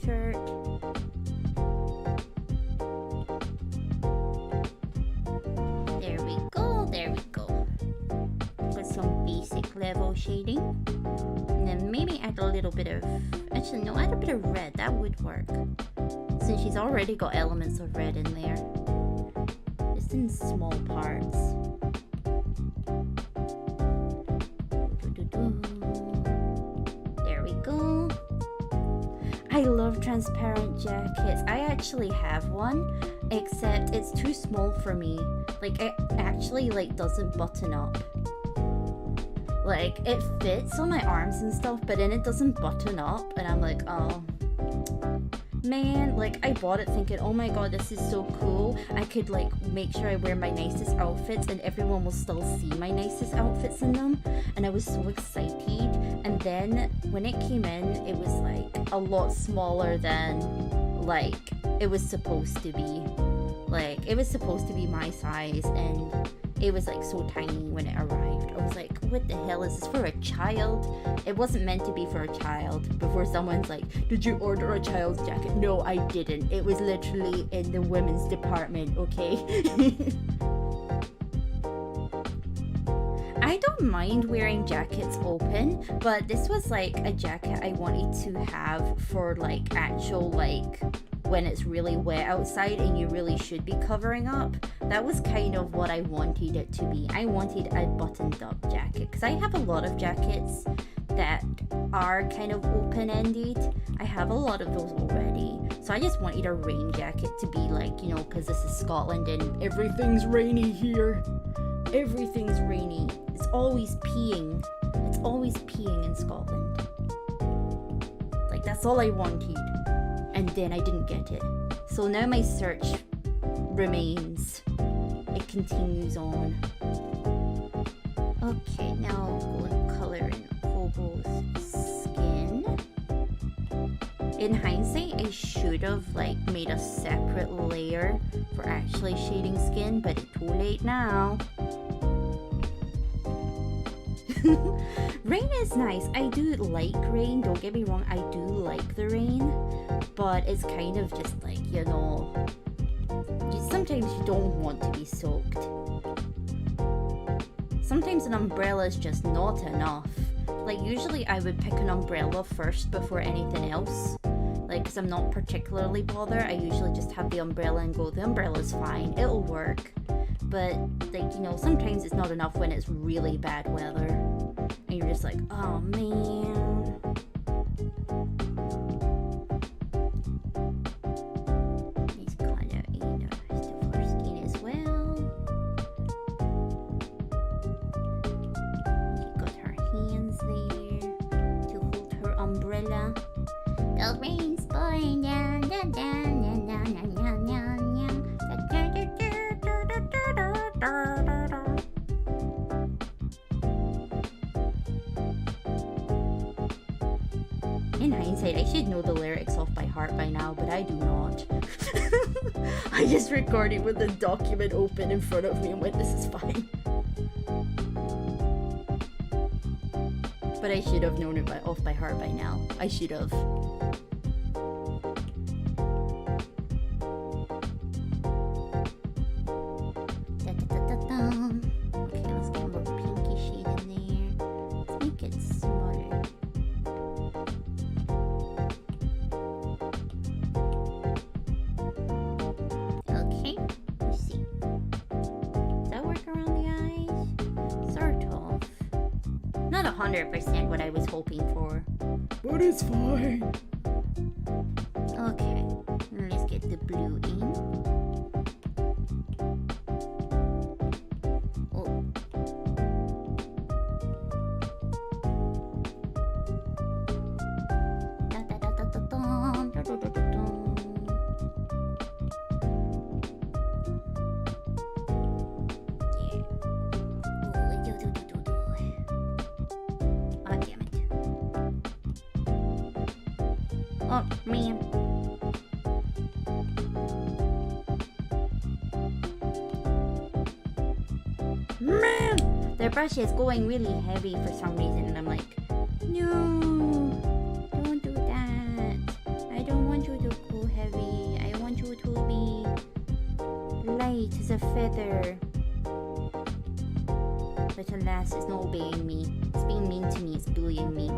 Shirt. There we go. Got some basic level shading. And then maybe add a little bit of, actually no, add a bit of red, that would work. Since she's already got elements of red in there. Just in small parts. There we go. I love transparent jackets. I actually have one, except it's too small for me. Like, it actually like doesn't button up. Like, it fits on my arms and stuff, but then it doesn't button up, and I'm like, oh man. Like, I bought it thinking, oh my god, this is so cool. I could like make sure I wear my nicest outfits and everyone will still see my nicest outfits in them, and I was so excited. And then when it came in, it was like a lot smaller than like it was supposed to be. Like, it was supposed to be my size, and it was like so tiny when it arrived. I was like, what the hell is this, for a child? It wasn't meant to be for a child. Before someone's like, did you order a child's jacket? No, I didn't. It was literally in the women's department, okay? I don't mind wearing jackets open, but this was like a jacket I wanted to have for like actual like when it's really wet outside and you really should be covering up. That was kind of what I wanted it to be. I wanted a buttoned up jacket because I have a lot of jackets that are kind of open-ended. I have a lot of those already. So I just wanted a rain jacket to be like, you know, because this is Scotland and everything's rainy here. Everything's rainy. It's always peeing. It's always peeing in Scotland. Like, that's all I wanted. And then I didn't get it. So now my search remains. It continues on. Okay, now go and color in Kobo's skin. In hindsight, I should have like made a separate layer for actually shading skin, but it's too late now. Rain is nice. I do like rain, don't get me wrong, I do like the rain, but it's kind of just like, you know, Sometimes you don't want to be soaked. Sometimes an umbrella is just not enough. Like, usually I would pick an umbrella first before anything else. Like, because I'm not particularly bothered, I usually just have the umbrella and go, the umbrella's fine, it'll work. But, like, you know, sometimes it's not enough when it's really bad weather. And you're just like, oh man. Nice color in her skin as well. You got her hands there to hold her umbrella. The rain's pouring down, down, down, down, down, down, down, down. In hindsight, I should know the lyrics off by heart by now, but I do not. I just recorded with the document open in front of me and went, this is fine. But I should have known it off by heart by now. I should have. Okay, let's get more pinky shade in there. Let's make it smaller. Okay, let's see. Does that work around the eyes? Sort of. Not 100% what I was hoping for. But it's fine. Okay, let's get the blue in. Oh. Da, da, da, da, da, da, da, da, da, da. Yeah. Oh, do, do, do, do, do. Oh, damn it. Oh, man. Man! The brush is going really heavy for some reason, and I'm like, no, don't do that. I don't want you to go heavy. I want you to be light as a feather. But alas, it's not obeying me. It's being mean to me. It's bullying me.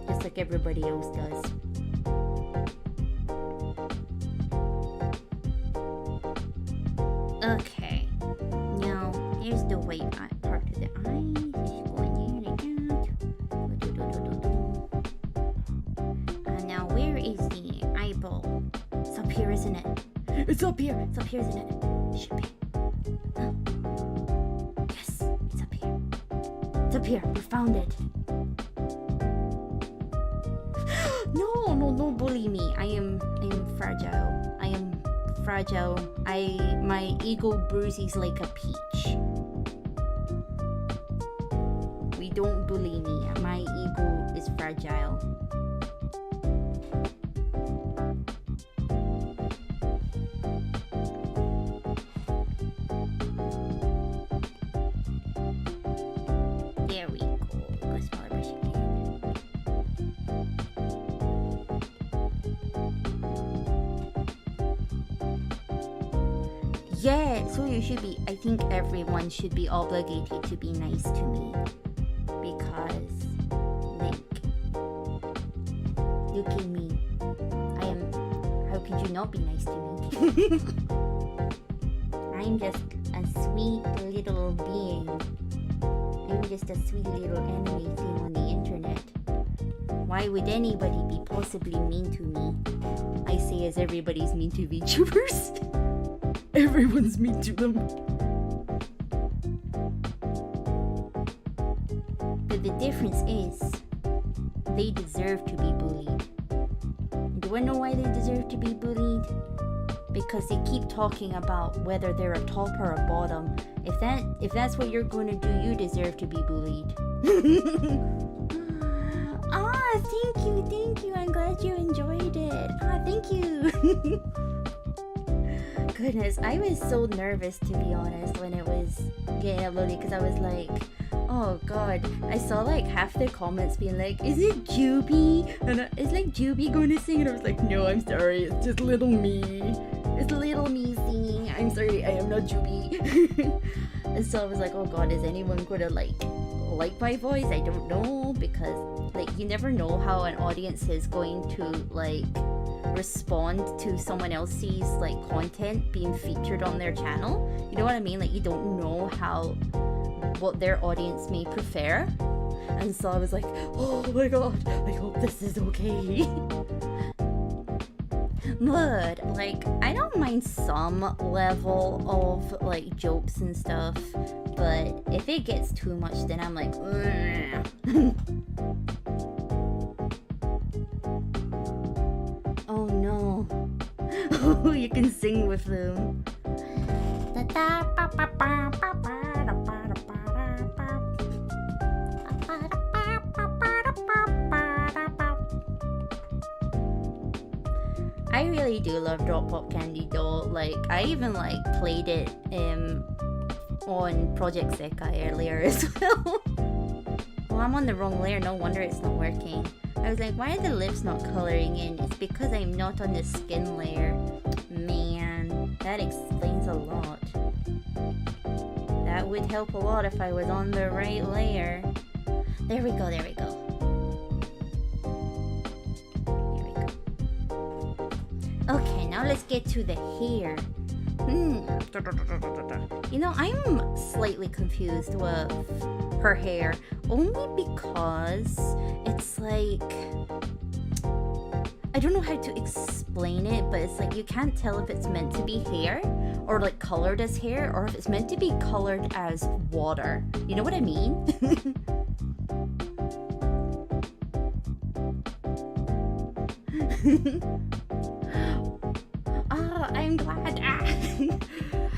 Just like everybody else does. Okay. Now, here's the white part of the eyes. It's going there like that. And now, where is the eyeball? It's up here, isn't it? It's up here. It's up here, isn't it? Should be. Yes, it's up here. It's up here. We found it. No, don't bully me. I am fragile. I am fragile. My ego bruises like a peach. We don't bully me. My ego is fragile. There we go. Go smaller brush again. Yeah, so you should be. I think everyone should be obligated to be nice to me. Because, like, look at me. I am. How could you not be nice to me? I'm just a sweet little being. I'm just a sweet little anime thing on the internet. Why would anybody be possibly mean to me? I say as everybody's mean to VTubers. Everyone's mean to them. But the difference is, they deserve to be bullied. Do you know why they deserve to be bullied? Because they keep talking about whether they're a top or a bottom. If that's what you're going to do, you deserve to be bullied. Thank you. I'm glad you enjoyed it. Thank you. Goodness, I was so nervous, to be honest, when it was getting uploaded, because I was like, Oh god, I saw like half the comments being like, is it Juby? And is like Juby going to sing? And I was like, no, I'm sorry, it's just little me. It's little me singing. I'm sorry, I am not Juby. And so I was like, oh god, is anyone going to like my voice? I don't know, because like you never know how an audience is going to like respond to someone else's like content being featured on their channel. You know what I mean? Like you don't know what their audience may prefer. And so I was like, oh my god, I hope this is okay. But like I don't mind some level of like jokes and stuff, but if it gets too much then I'm like oh no. Oh, you can sing with them. I really do love Drop Pop Candy though. Like I even like played it on Project Sekai earlier as well. Well, I'm on the wrong layer, no wonder it's not working. I was like, why are the lips not coloring in? It's because I'm not on the skin layer. Man, that explains a lot. That would help a lot if I was on the right layer. There we go, there we go. Okay, now let's get to the hair. You know, I'm slightly confused with her hair, only because it's like, I don't know how to explain it, but it's like you can't tell if it's meant to be hair or like colored as hair, or if it's meant to be colored as water. You know what I mean? I'm glad.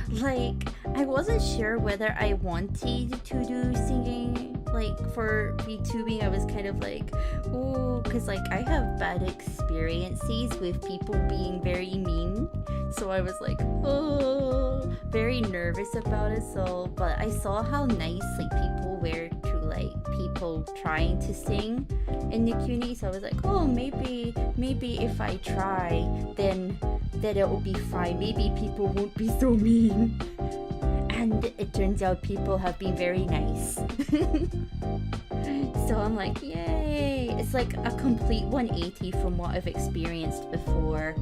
Like, I wasn't sure whether I wanted to do singing, like, for VTubing. I was kind of like, oh, because, like, I have bad experiences with people being very mean. So I was like, oh, very nervous about it. So, but I saw how nice, like, people were to, like, people trying to sing in the Q&A. So I was like, oh, maybe if I try, then it will be fine. Maybe people won't be so mean. And it turns out people have been very nice. So I'm like, yay! It's like a complete 180 from what I've experienced before.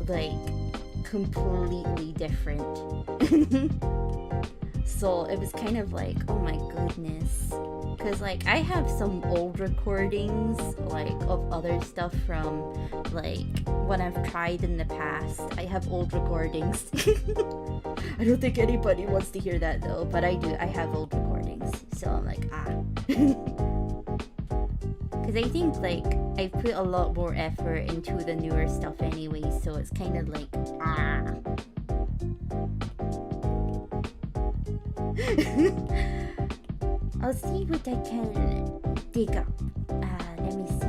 Like, completely different. So it was kind of like, oh my goodness. Because like I have some old recordings like of other stuff from like when I've tried in the past. I have old recordings. I don't think anybody wants to hear that though, but I do. I have old recordings. So I'm like, because I think like I've put a lot more effort into the newer stuff anyway, so it's kind of like I'll see what I can dig up. Let me see.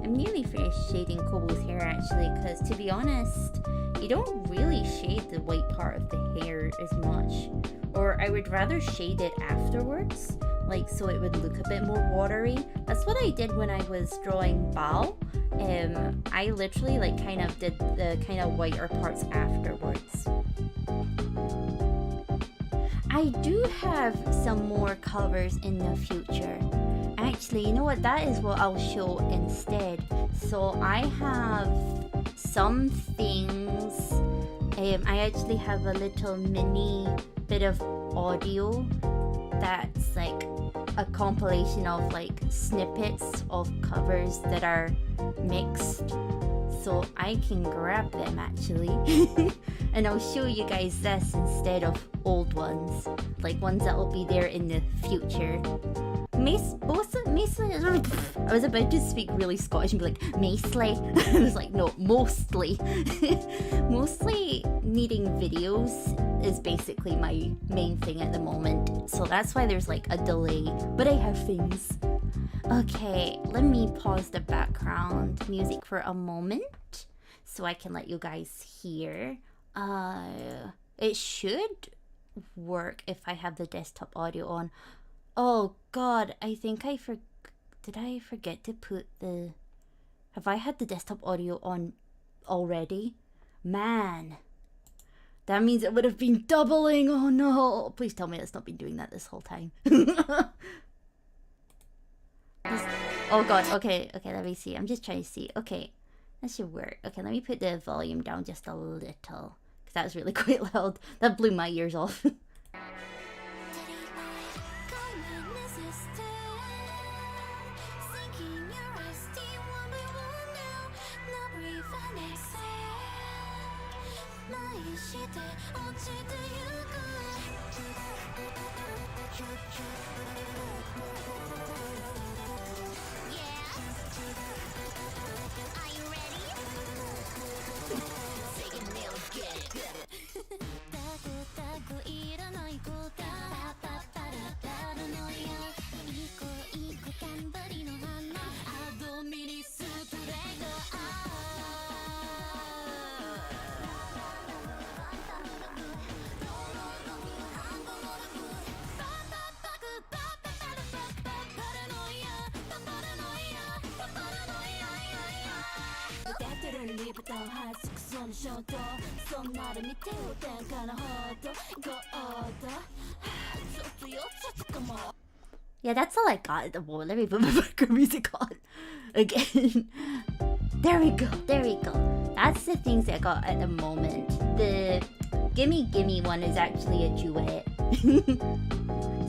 I'm nearly finished shading Kobo's hair actually, because to be honest, you don't really shade the white part of the hair as much. Or I would rather shade it afterwards, like so it would look a bit more watery. That's what I did when I was drawing Bao. I literally like kind of did the kind of whiter parts afterwards. I do have some more covers in the future. Actually, you know what? That is what I'll show instead. So I have some things. I actually have a little mini bit of audio that's like a compilation of like snippets of covers that are mixed. So I can grab them actually and I'll show you guys this instead of old ones, like ones that will be there in the future. I was about to speak really Scottish and be like, mostly. I was like, no, mostly. Mostly needing videos is basically my main thing at the moment. So that's why there's like a delay, but I have things. Okay, let me pause the background music for a moment so I can let you guys hear. It should work if I have the desktop audio on. Oh god, I think did I forget to put the... Have I had the desktop audio on already? Man. That means it would have been doubling. Oh no. Please tell me it's not been doing that this whole time. Oh god, okay, let me see. I'm just trying to see. Okay, that should work. Okay, let me put the volume down just a little. Because that was really quite loud. That blew my ears off. Yeah, that's all I got at the moment. Let me put my background music on again. There we go. That's the things I got at the moment. The Gimme Gimme one is actually a duet.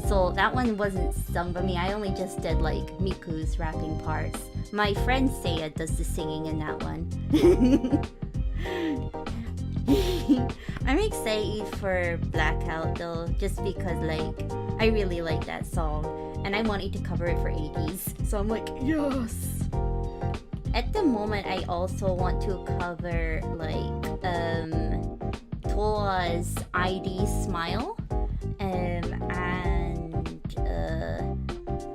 So that one wasn't sung by me. I only just did like Miku's rapping parts. My friend Seiya does the singing in that one. I'm excited for Blackout though, just because like I really like that song and I wanted to cover it for 80s. So I'm like, yes. At the moment I also want to cover like Toa's ID Smile.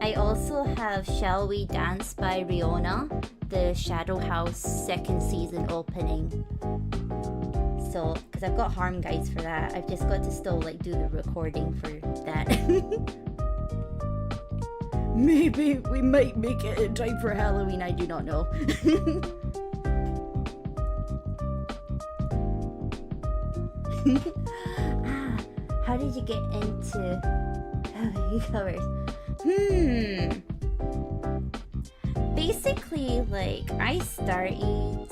I also have Shall We Dance by Riona, the Shadow House second season opening. So, because I've got Harm Guides for that, I've just got to still like do the recording for that. Maybe we might make it in time for Halloween, I do not know. How did you get into covers? Basically, like, I started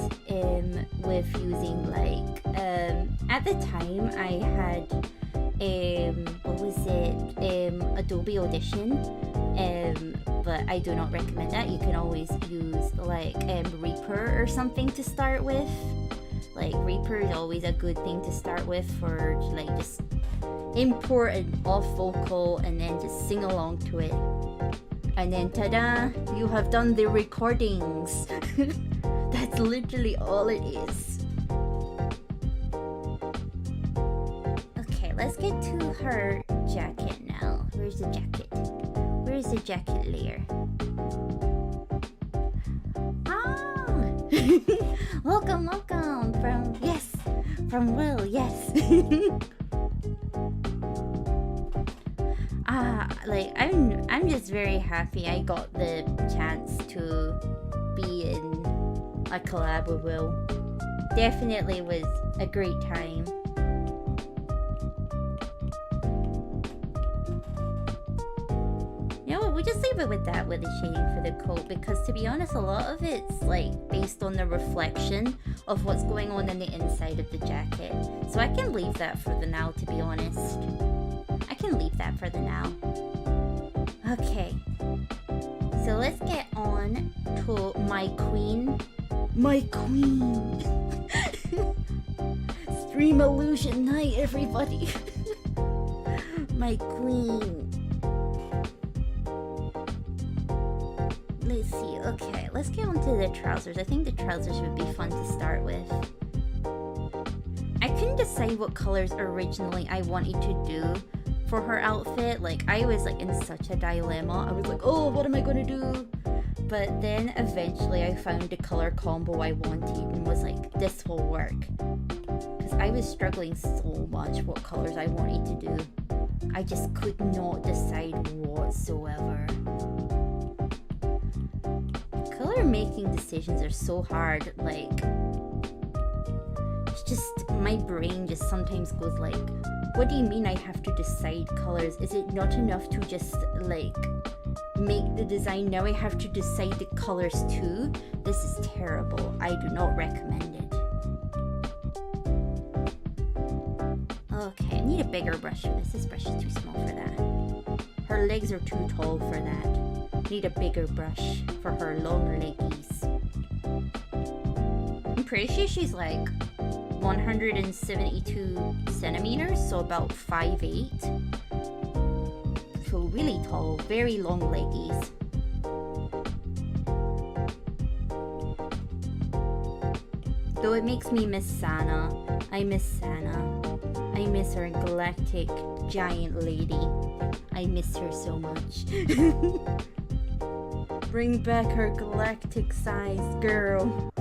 with using, like, at the time I had, Adobe Audition, but I do not recommend that. You can always use, like, Reaper or something to start with. Like, Reaper is always a good thing to start with for, like, just import an off vocal and then just sing along to it. And then ta-da! You have done the recordings. That's literally all it is. Okay, let's get to her jacket now. Where's the jacket? Where's the jacket layer? Welcome from Will, yes. Like I'm just very happy I got the chance to be in a collab with Will. Definitely was a great time. You know what, we'll just leave it with that with the shading for the coat, because to be honest, a lot of it's like based on the reflection of what's going on in the inside of the jacket. So I can leave that for the now, to be honest. I can leave that for the now. Okay. So let's get on to my queen. My queen. Stream Illusion night, everybody. My queen. Let's see. Okay, let's get on to the trousers. I think the trousers would be fun to start with. I couldn't decide what colors originally I wanted to do for her outfit. Like, I was like in such a dilemma. I was like, oh, what am I gonna do? But then eventually I found the color combo I wanted and was like, this will work. Because I was struggling so much what colors I wanted to do. I just could not decide whatsoever. Color making decisions are so hard, like, it's just, my brain just sometimes goes like, what do you mean I have to decide colors? Is it not enough to just, like, make the design? Now I have to decide the colors too? This is terrible. I do not recommend it. Okay, I need a bigger brush for this. This brush is too small for that. Her legs are too tall for that. Need a bigger brush for her long leggies. I'm pretty sure she's like 172 centimeters, so about 5'8". So really tall, very long leggies. Though it makes me miss Sana. I miss Sana. I miss her galactic giant lady. I miss her so much. Bring back her galactic sized girl.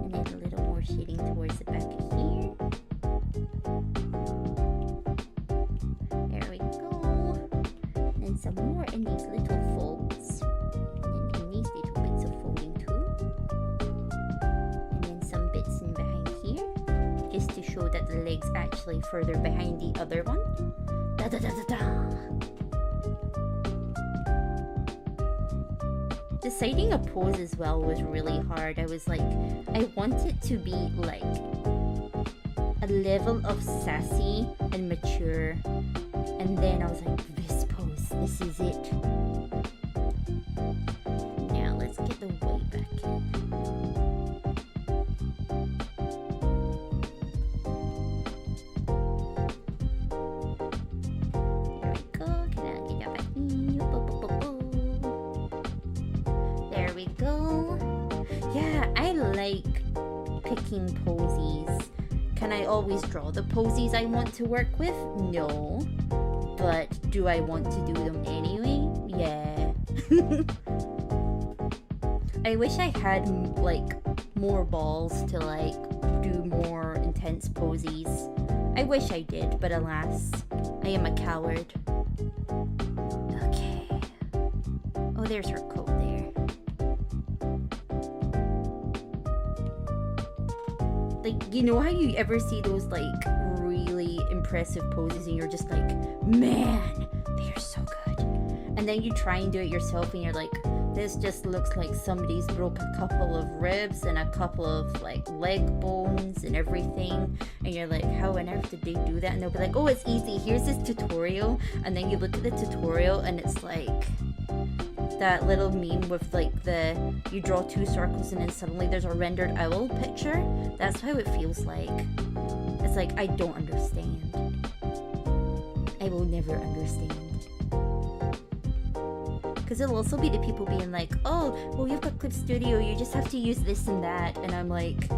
And then a little more shading towards the back of here. There we go. And some more in these little folds. And in these little bits of folding too. And then some bits in behind here. Just to show that the leg's actually further behind the other one. Da da da da da. Deciding a pose as well was really hard. I was like, I want it to be like a level of sassy and mature. And then I was like, this pose, this is it. Now let's get the weight back in. There we go. Can I get that back in? There we go. Yeah, I like picking posies. Can I always draw the posies I want to work with? No. But do I want to do them anyway? Yeah. I wish I had like more balls to like do more intense posies. I wish I did, but alas, I am a coward. Okay. Oh, there's her coat there. Like, you know how you ever see those like really impressive poses and you're just like, man, they are so good. And then you try and do it yourself and you're like, this just looks like somebody's broke a couple of ribs and a couple of like leg bones and everything. And you're like, how on earth did they do that? And they'll be like, oh, it's easy. Here's this tutorial. And then you look at the tutorial and it's like that little meme with like you draw 2 circles and then suddenly there's a rendered owl picture. That's how it feels like. It's like, I don't understand. I will never understand. Because it'll also be the people being like, oh, well, you've got Clip Studio, you just have to use this and that. And I'm like,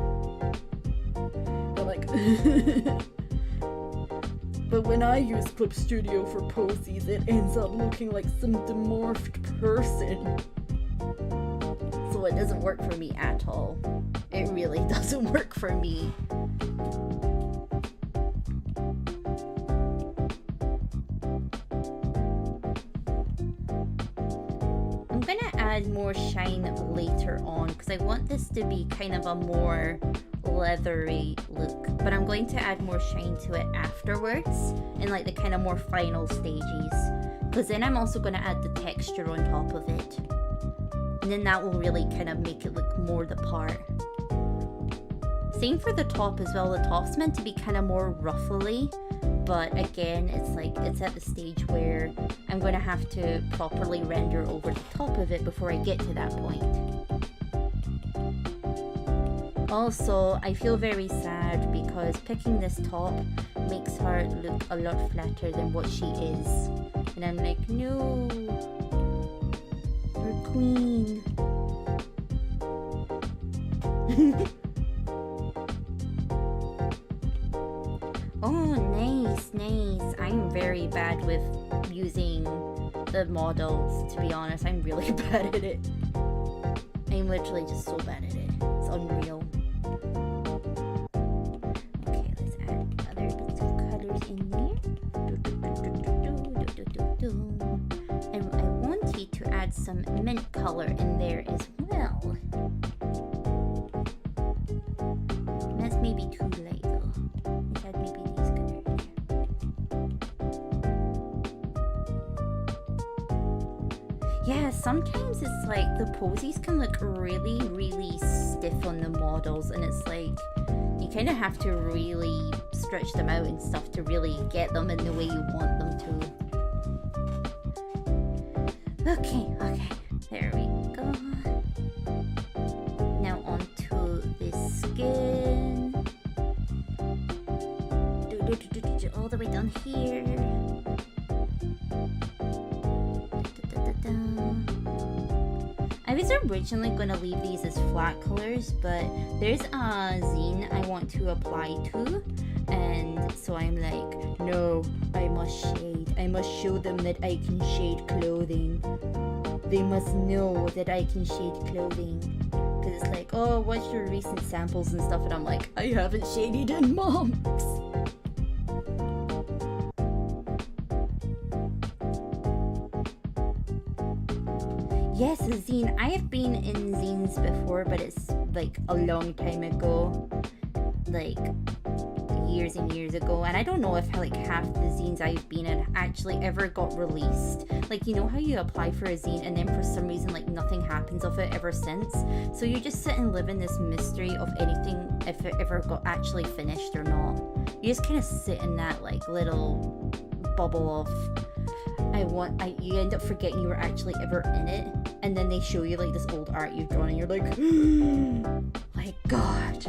but when I use Clip Studio for posies, it ends up looking like some demorphed person. So it doesn't work for me at all. It really doesn't work for me. I'm gonna add more shine later on because I want this to be kind of a more leathery look, but I'm going to add more shine to it afterwards in like the kind of more final stages, because then I'm also going to add the texture on top of it, and then that will really kind of make it look more the part. Same for the top as well. The top's meant to be kind of more ruffly, but again, it's like it's at the stage where I'm going to have to properly render over the top of it before I get to that point. Also, I feel very sad because picking this top makes her look a lot flatter than what she is. And I'm like, no, you're queen. Oh, nice, nice. I'm very bad with using the models, to be honest. I'm really bad at it. I'm literally just so bad at it. It's unreal. Okay, let's add other bits of colors in there. And I want you to add some mint color in there as well. That's maybe too light though. Let's add maybe these colors in there. Yeah, sometimes it's like the poses can look really, really stiff on the models, and it's like you kind of have to really stretch them out and stuff to really get them in the way you want them to. Okay, there we go. Now onto the skin. All the way down here. I was originally going to leave these as flat colors, but there's a zine I want to apply to, and so I'm like, no, I must shade. I must show them that I can shade clothing. They must know that I can shade clothing. Because it's like, oh, what's your recent samples and stuff? And I'm like, I haven't shaded in months. Yes, a zine. I have been in zines before, but it's like a long time ago. Like years and years ago, and I don't know if like half the zines I've been in actually ever got released. Like, you know how you apply for a zine and then for some reason like nothing happens of it ever since, so you just sit and live in this mystery of anything if it ever got actually finished or not. You just kind of sit in that like little bubble of you end up forgetting you were actually ever in it, and then they show you like this old art you've drawn and you're like, my god.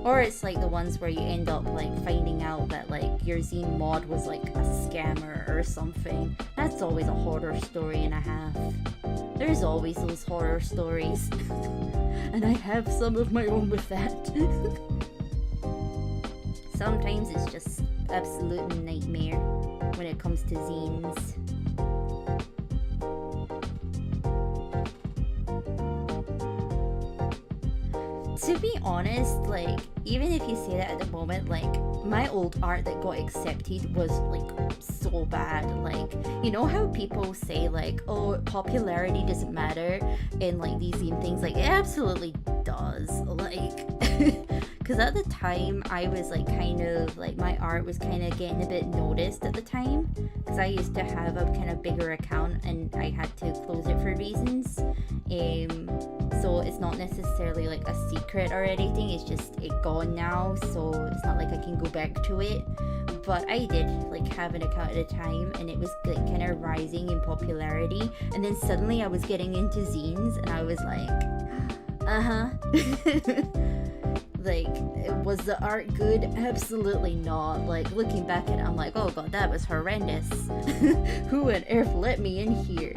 Or it's like the ones where you end up like finding out that like your zine mod was like a scammer or something. That's always a horror story and a half. There's always those horror stories. And I have some of my own with that. Sometimes it's just absolute nightmare when it comes to zines. To be honest, like, even if you say that at the moment, like, my old art that got accepted was, like, so bad. Like, you know how people say, like, oh, popularity doesn't matter in, like, these zine things? Like, it absolutely does. Like, because at the time, I was, like, kind of, like, my art was kind of getting a bit noticed at the time. Because I used to have a kind of bigger account, and I had to close it for reasons. So it's not necessarily like a secret or anything, it's just it gone now, so it's not like I can go back to it. But I did like have an account at a time, and it was like kind of rising in popularity, and then suddenly I was getting into zines and I was like, like, was the art good? Absolutely not. Like, looking back at it, I'm like, oh god, that was horrendous. Who on earth let me in here?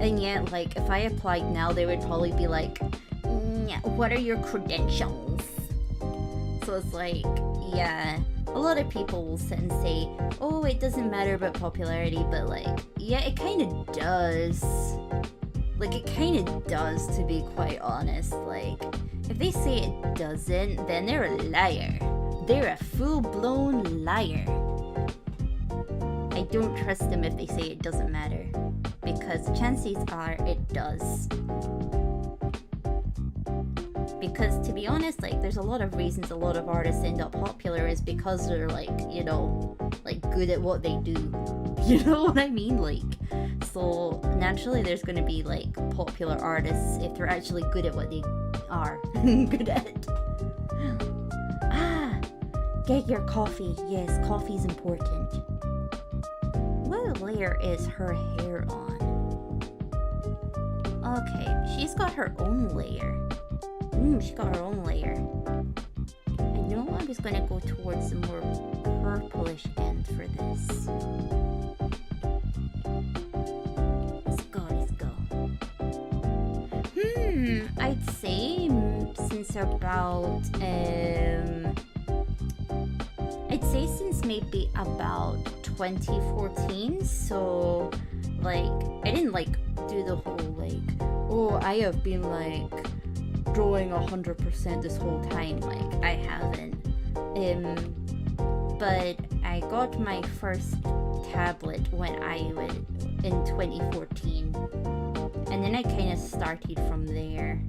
And yet, like, if I applied now, they would probably be like, what are your credentials? So it's like, yeah, a lot of people will sit and say, oh, it doesn't matter about popularity, but like, yeah, it kind of does. Like, it kind of does, to be quite honest. Like, if they say it doesn't, then they're a liar. They're a full-blown liar. I don't trust them if they say it doesn't matter, because chances are it does. Because to be honest, like, there's a lot of reasons a lot of artists end up popular is because they're like, you know, like good at what they do. You know what I mean? Like, so naturally there's going to be like popular artists if they're actually good at what they are good at. Get your coffee. Yes, coffee's important. What layer is her hair on? Okay, she's got her own layer. She got her own layer. I know I was gonna go towards the more purplish end for this. Let's go. I'd say since about I'd say say since maybe about 2014. So like I didn't like do the whole like, oh, I have been like drawing 100% this whole time. Like I haven't. But I got my first tablet when I was in 2014, and then I kind of started from there.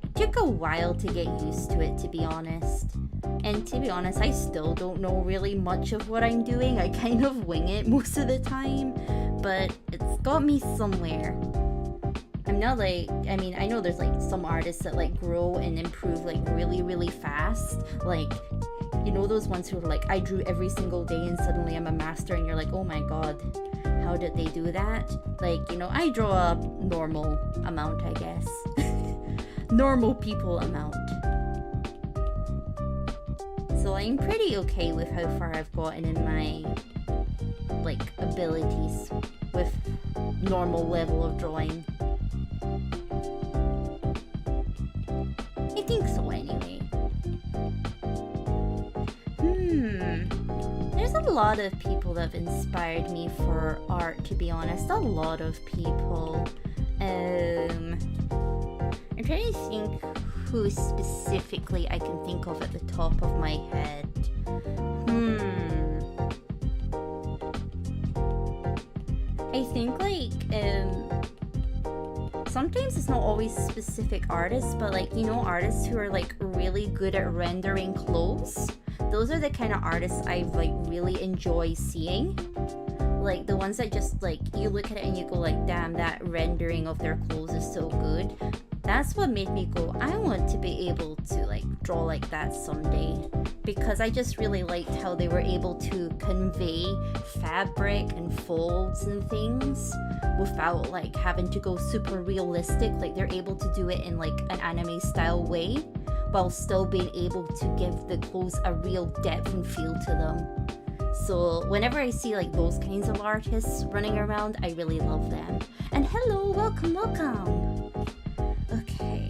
It took a while to get used to it, to be honest. And to be honest, I still don't know really much of what I'm doing. I kind of wing it most of the time, but it's got me somewhere. I'm not like, I mean, I know there's like some artists that like grow and improve like really, really fast. Like, you know, those ones who are like, I drew every single day and suddenly I'm a master, and you're like, oh my god, how did they do that? Like, you know, I draw a normal amount, I guess. Normal people amount. So I'm pretty okay with how far I've gotten in my like abilities with normal level of drawing. I think so anyway. There's a lot of people that have inspired me for art, to be honest. A lot of people. I'm trying to think who specifically I can think of at the top of my head. I think like sometimes it's not always specific artists, but like, you know, artists who are like really good at rendering clothes. Those are the kind of artists I like really enjoy seeing. Like the ones that just like, you look at it and you go like, damn, that rendering of their clothes is so good. That's what made me go, I want to be able to like draw like that someday, because I just really liked how they were able to convey fabric and folds and things without like having to go super realistic. Like they're able to do it in like an anime style way while still being able to give the clothes a real depth and feel to them. So whenever I see like those kinds of artists running around, I really love them. And hello, welcome. Okay,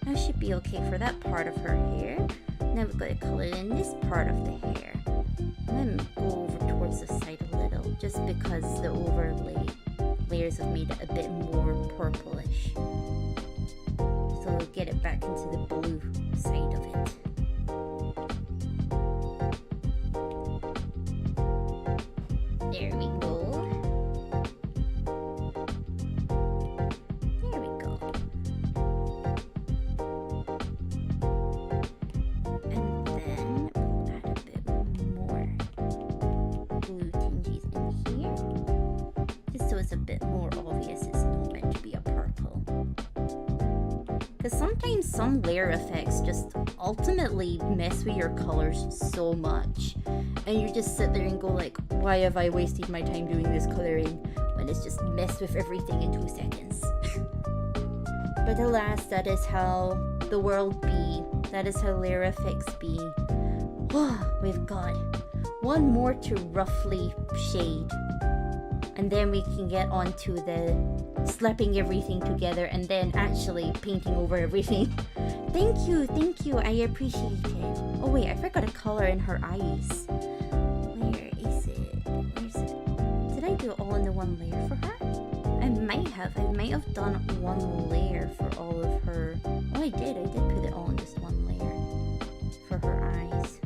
that should be okay for that part of her hair. Now we're going to color in this part of the hair. I'm going to go over towards the side a little, just because the overlay layers have made it a bit more purplish. So we'll get it back into the blue side of it. There we go. Some layer effects just ultimately mess with your colors so much, and you just sit there and go like, why have I wasted my time doing this coloring when it's just messed with everything in 2 seconds. But alas, that is how the world be. That is how layer effects be. We've got one more to roughly shade, and then we can get on to the slapping everything together and then actually painting over everything. Thank you, I appreciate it. Oh wait, I forgot a color in her eyes. Where is it? Did I do it all in the one layer for her? I might have done one layer for all of her. Oh, I did put it all in just one layer for her eyes.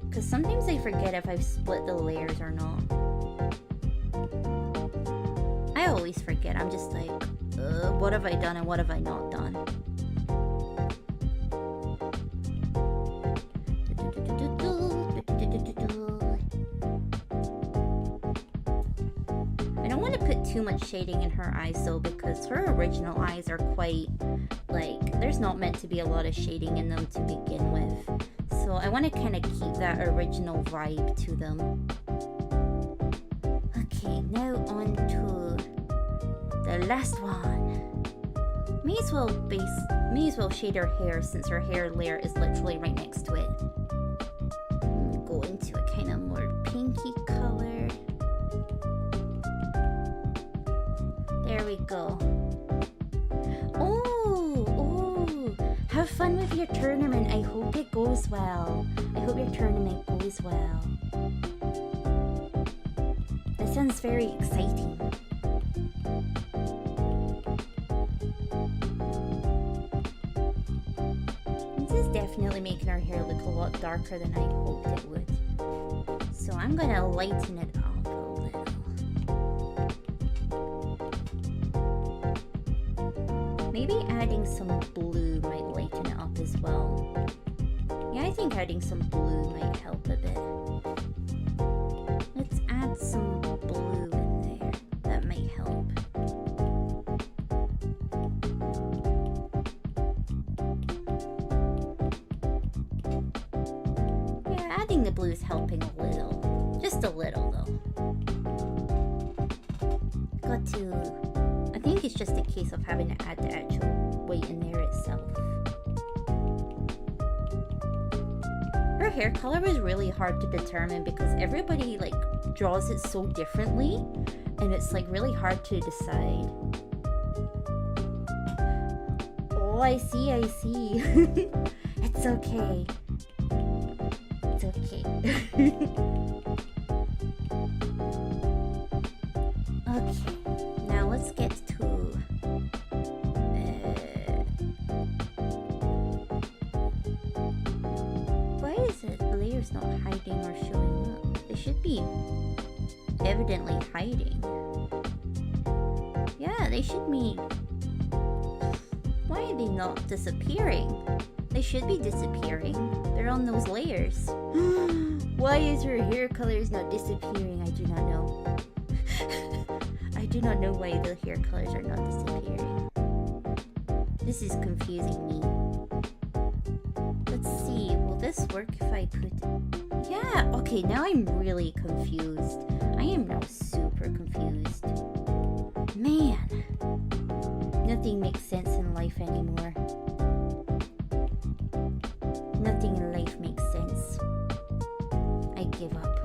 Because sometimes I forget if I've split the layers or not. I always forget. I'm just like, what have I done and what have I not done? I don't want to put too much shading in her eyes though, because her original eyes are quite, like, there's not meant to be a lot of shading in them to begin with. So I want to kind of keep that original vibe to them. Okay, now on to the last one. May as well shade her hair, since her hair layer is literally right next to it. Go into a kind of more pinky color. There we go. Oh, have fun with your tournament. I hope it goes well. I hope your tournament goes well. That sounds very exciting. This is definitely making our hair look a lot darker than I hoped it would. So I'm gonna lighten it up a little. Maybe adding some blue might lighten it up as well. Yeah, I think adding some blue might help a bit. Let's add some blue in there. That might help. Yeah, adding the blue is helping a little. Just a little though. Got to... I think it's just a case of having to add the actual weight in there itself. Her hair color was really hard to determine because everybody like draws it so differently and it's like really hard to decide. Oh, I see. It's okay. It's okay. Okay, now let's get to why is it layers not hiding or showing up? They should be evidently hiding. Yeah, they should be. Why are they not disappearing? They should be disappearing. They're on those layers. Why is her hair colors not disappearing? I do not know. I do not know why the hair colors are not disappearing. This is confusing me. Let's see, will this work if I put... Yeah, okay, now I'm really confused. I am now super confused. Man, nothing makes sense in life anymore. Nothing in life makes sense. I give up.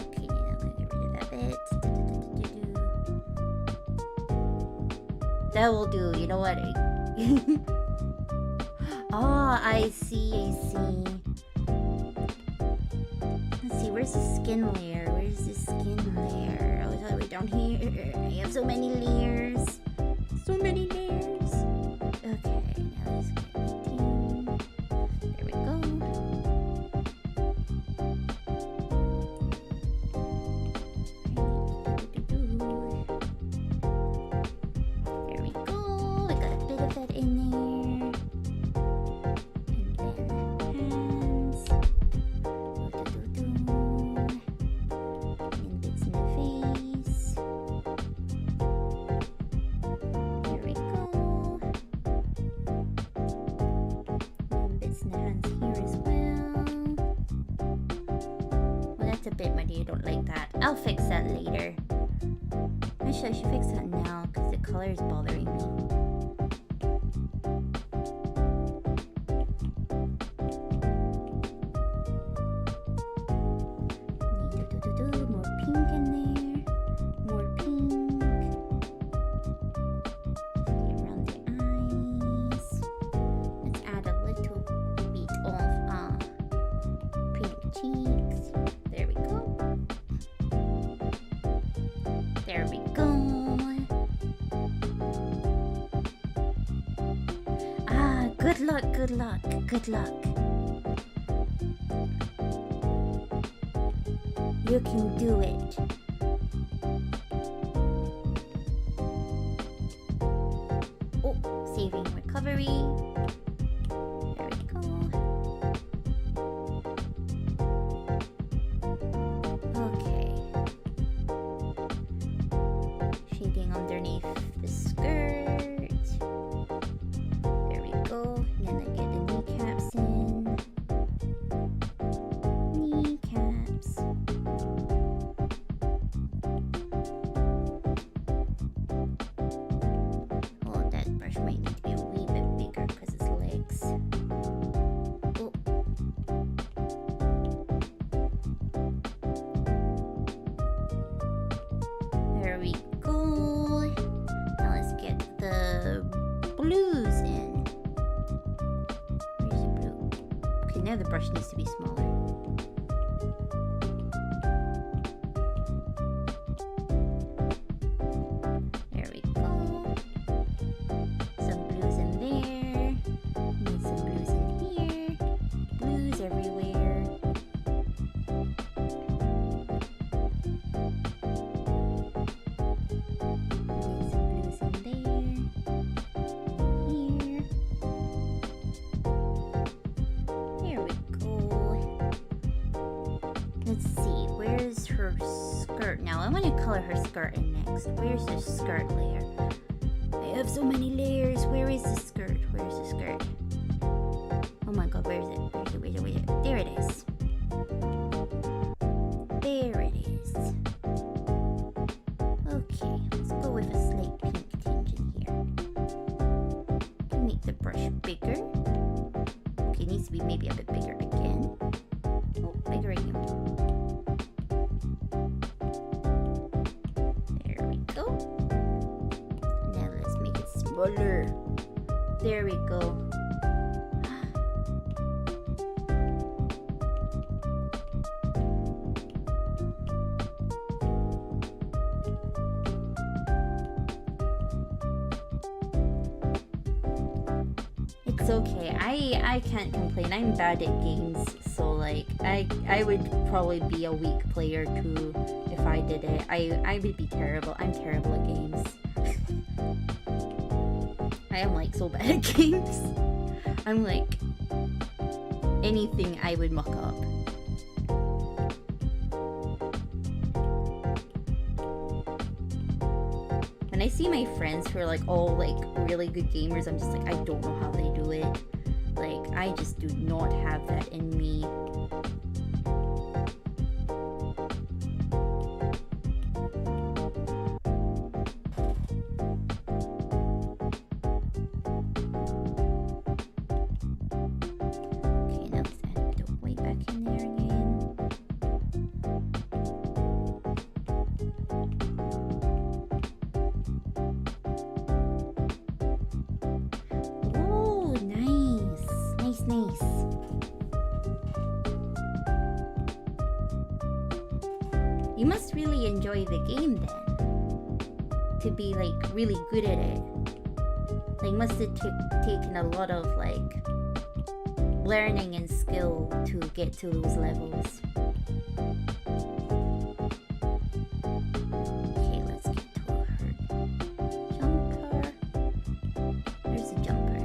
Okay, now I'm gonna get rid of that bit. That will do. You know what? Oh, I see. Let's see, where's the skin layer? Where's the skin layer? Oh, it's all the way down here. I have so many layers. So many layers. Okay, now let's get everything. There we go. There we go. I got a bit of that in there. And then hands. And bits in the face. There we go. And bits in the hands here as well. Well, that's a bit muddy. I don't like that. I'll fix that later. Actually, I should fix that now because the color is bothering me. More pink in there. More pink. Around the eyes. Let's add a little bit of pink cheeks. There we go. There we go. Ah, good luck. You can do it. Oh, saving recovery. There we go. Okay. Shading underneath the skirt. There we go. And then I get the kneecaps in. Kneecaps. brush needs to be smaller. There we go. Some blues in there. Need some blues in here. Blues everywhere. Need some blues in there. Here. There we go. Let's see, where's her skirt now? I want to color her skirt in next. Where's the skirt layer? I have so many layers. Where is the skirt? Where's the skirt? Oh my god, where is it? Where is it? Where is it? Where is it? There it is. There it is. Okay, let's go with a slight pink tinge in here. Can make the brush bigger. Okay, it needs to be maybe a bit bigger again. Oh, bigger again. There we go. Now let's make it smaller. There we go. It's okay. I can't complain. I'm bad at games, so like I would probably be a weak player too if I did it. I would be terrible. I'm terrible at games. I am like so bad at games. I'm like anything I would muck up. When I see my friends who are like all like really good gamers, I'm just like, I don't know how they do it. Like, I just do not have that in me. Okay, now let's add a bit of white back in there again. Oh, nice. Nice. You must really enjoy the game then, to be like really good at it. Like, must have taken a lot of like learning and skill to get to those levels. Okay, let's get to her jumper. There's a jumper.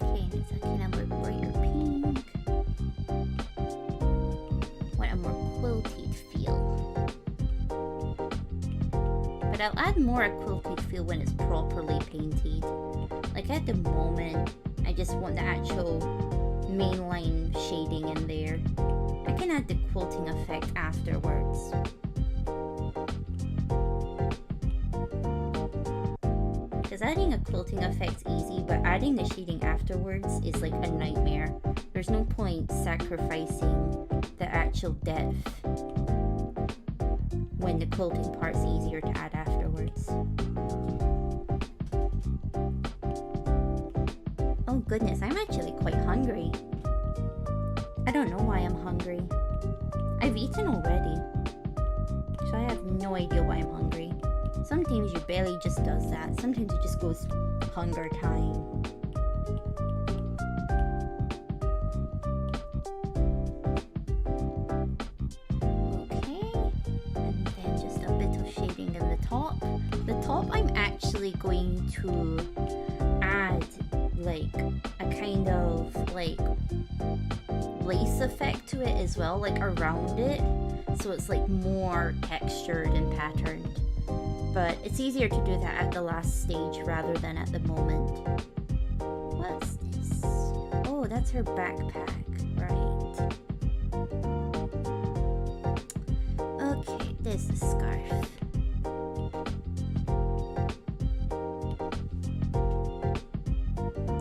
Okay, it's a kind of a brighter pink. Want a more quilted feel. But I'll add more a quilted feel when it's properly painted. Like at the moment, I just want the actual mainline shading in there. I can add the quilting effect afterwards. Because adding a quilting effect's easy, but adding the shading afterwards is like a nightmare. There's no point sacrificing the actual depth when the quilting part's easier to add afterwards. Oh goodness, I'm actually quite hungry. I don't know why I'm hungry. I've eaten already, so I have no idea why I'm hungry. Sometimes your belly just does that. Sometimes it just goes hunger time. Okay, and then just a bit of shading in the top. The top I'm actually going to add like a kind of like lace effect to it as well, like around it, so it's like more textured and patterned. But it's easier to do that at the last stage rather than at the moment. What's this? Oh, that's her backpack, right. Okay, there's the scarf.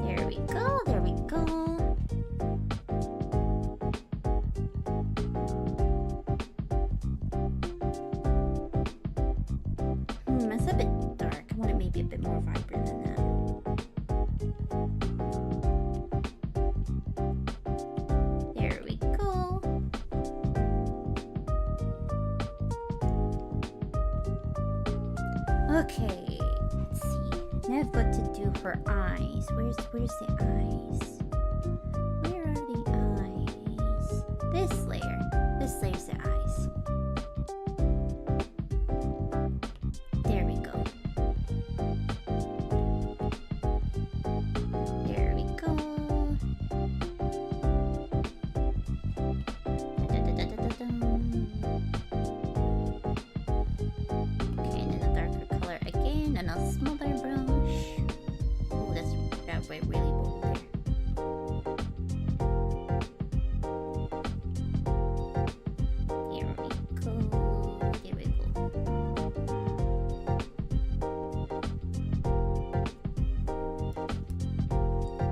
There we go, there we go. That's a bit dark. I want it maybe a bit more vibrant than that. Okay, let's see. Now I've got to do her eyes. Where's the eyes? Where are the eyes? This layer. This layer's the eyes. There we go. There we go. Okay, and then a darker color again, and a smaller brush. Oh, that went really bold there. Here we go. Here we go.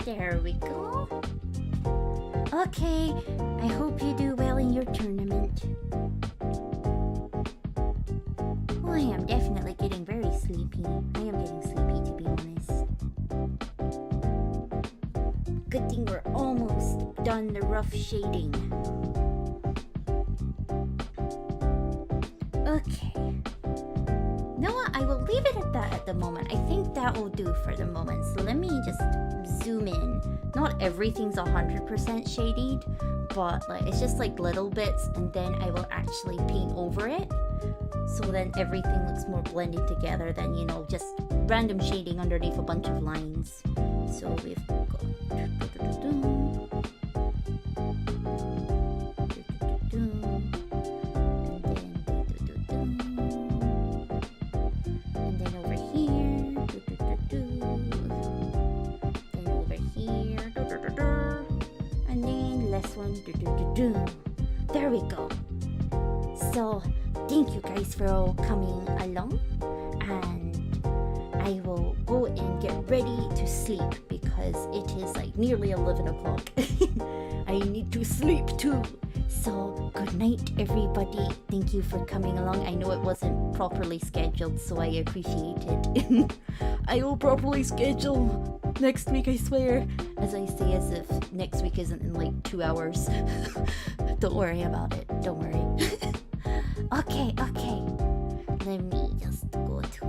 There we go. Okay, I hope you do well in your tournament. Oh, I am definitely getting very sleepy. I am getting sleepy, to be honest. Good thing we're almost done the rough shading. Okay. You know what? I will leave it at that at the moment. I think that will do for the moment. So let me just zoom in. Not everything's 100% shaded, but like it's just like little bits, and then I will actually paint over it. So then everything looks more blended together than, you know, just random shading underneath a bunch of lines. So we've got and then over here, then over here, and then last one. There we go. So thank you guys for all coming along, and I will go and get ready to sleep because it is like nearly 11 o'clock. I need to sleep too. So good night, everybody. Thank you for coming along. I know it wasn't properly scheduled, so I appreciate it. I will properly schedule next week, I swear. As I say, as if next week isn't in like 2 hours. Don't worry about it. Don't worry. Okay. Let me just go to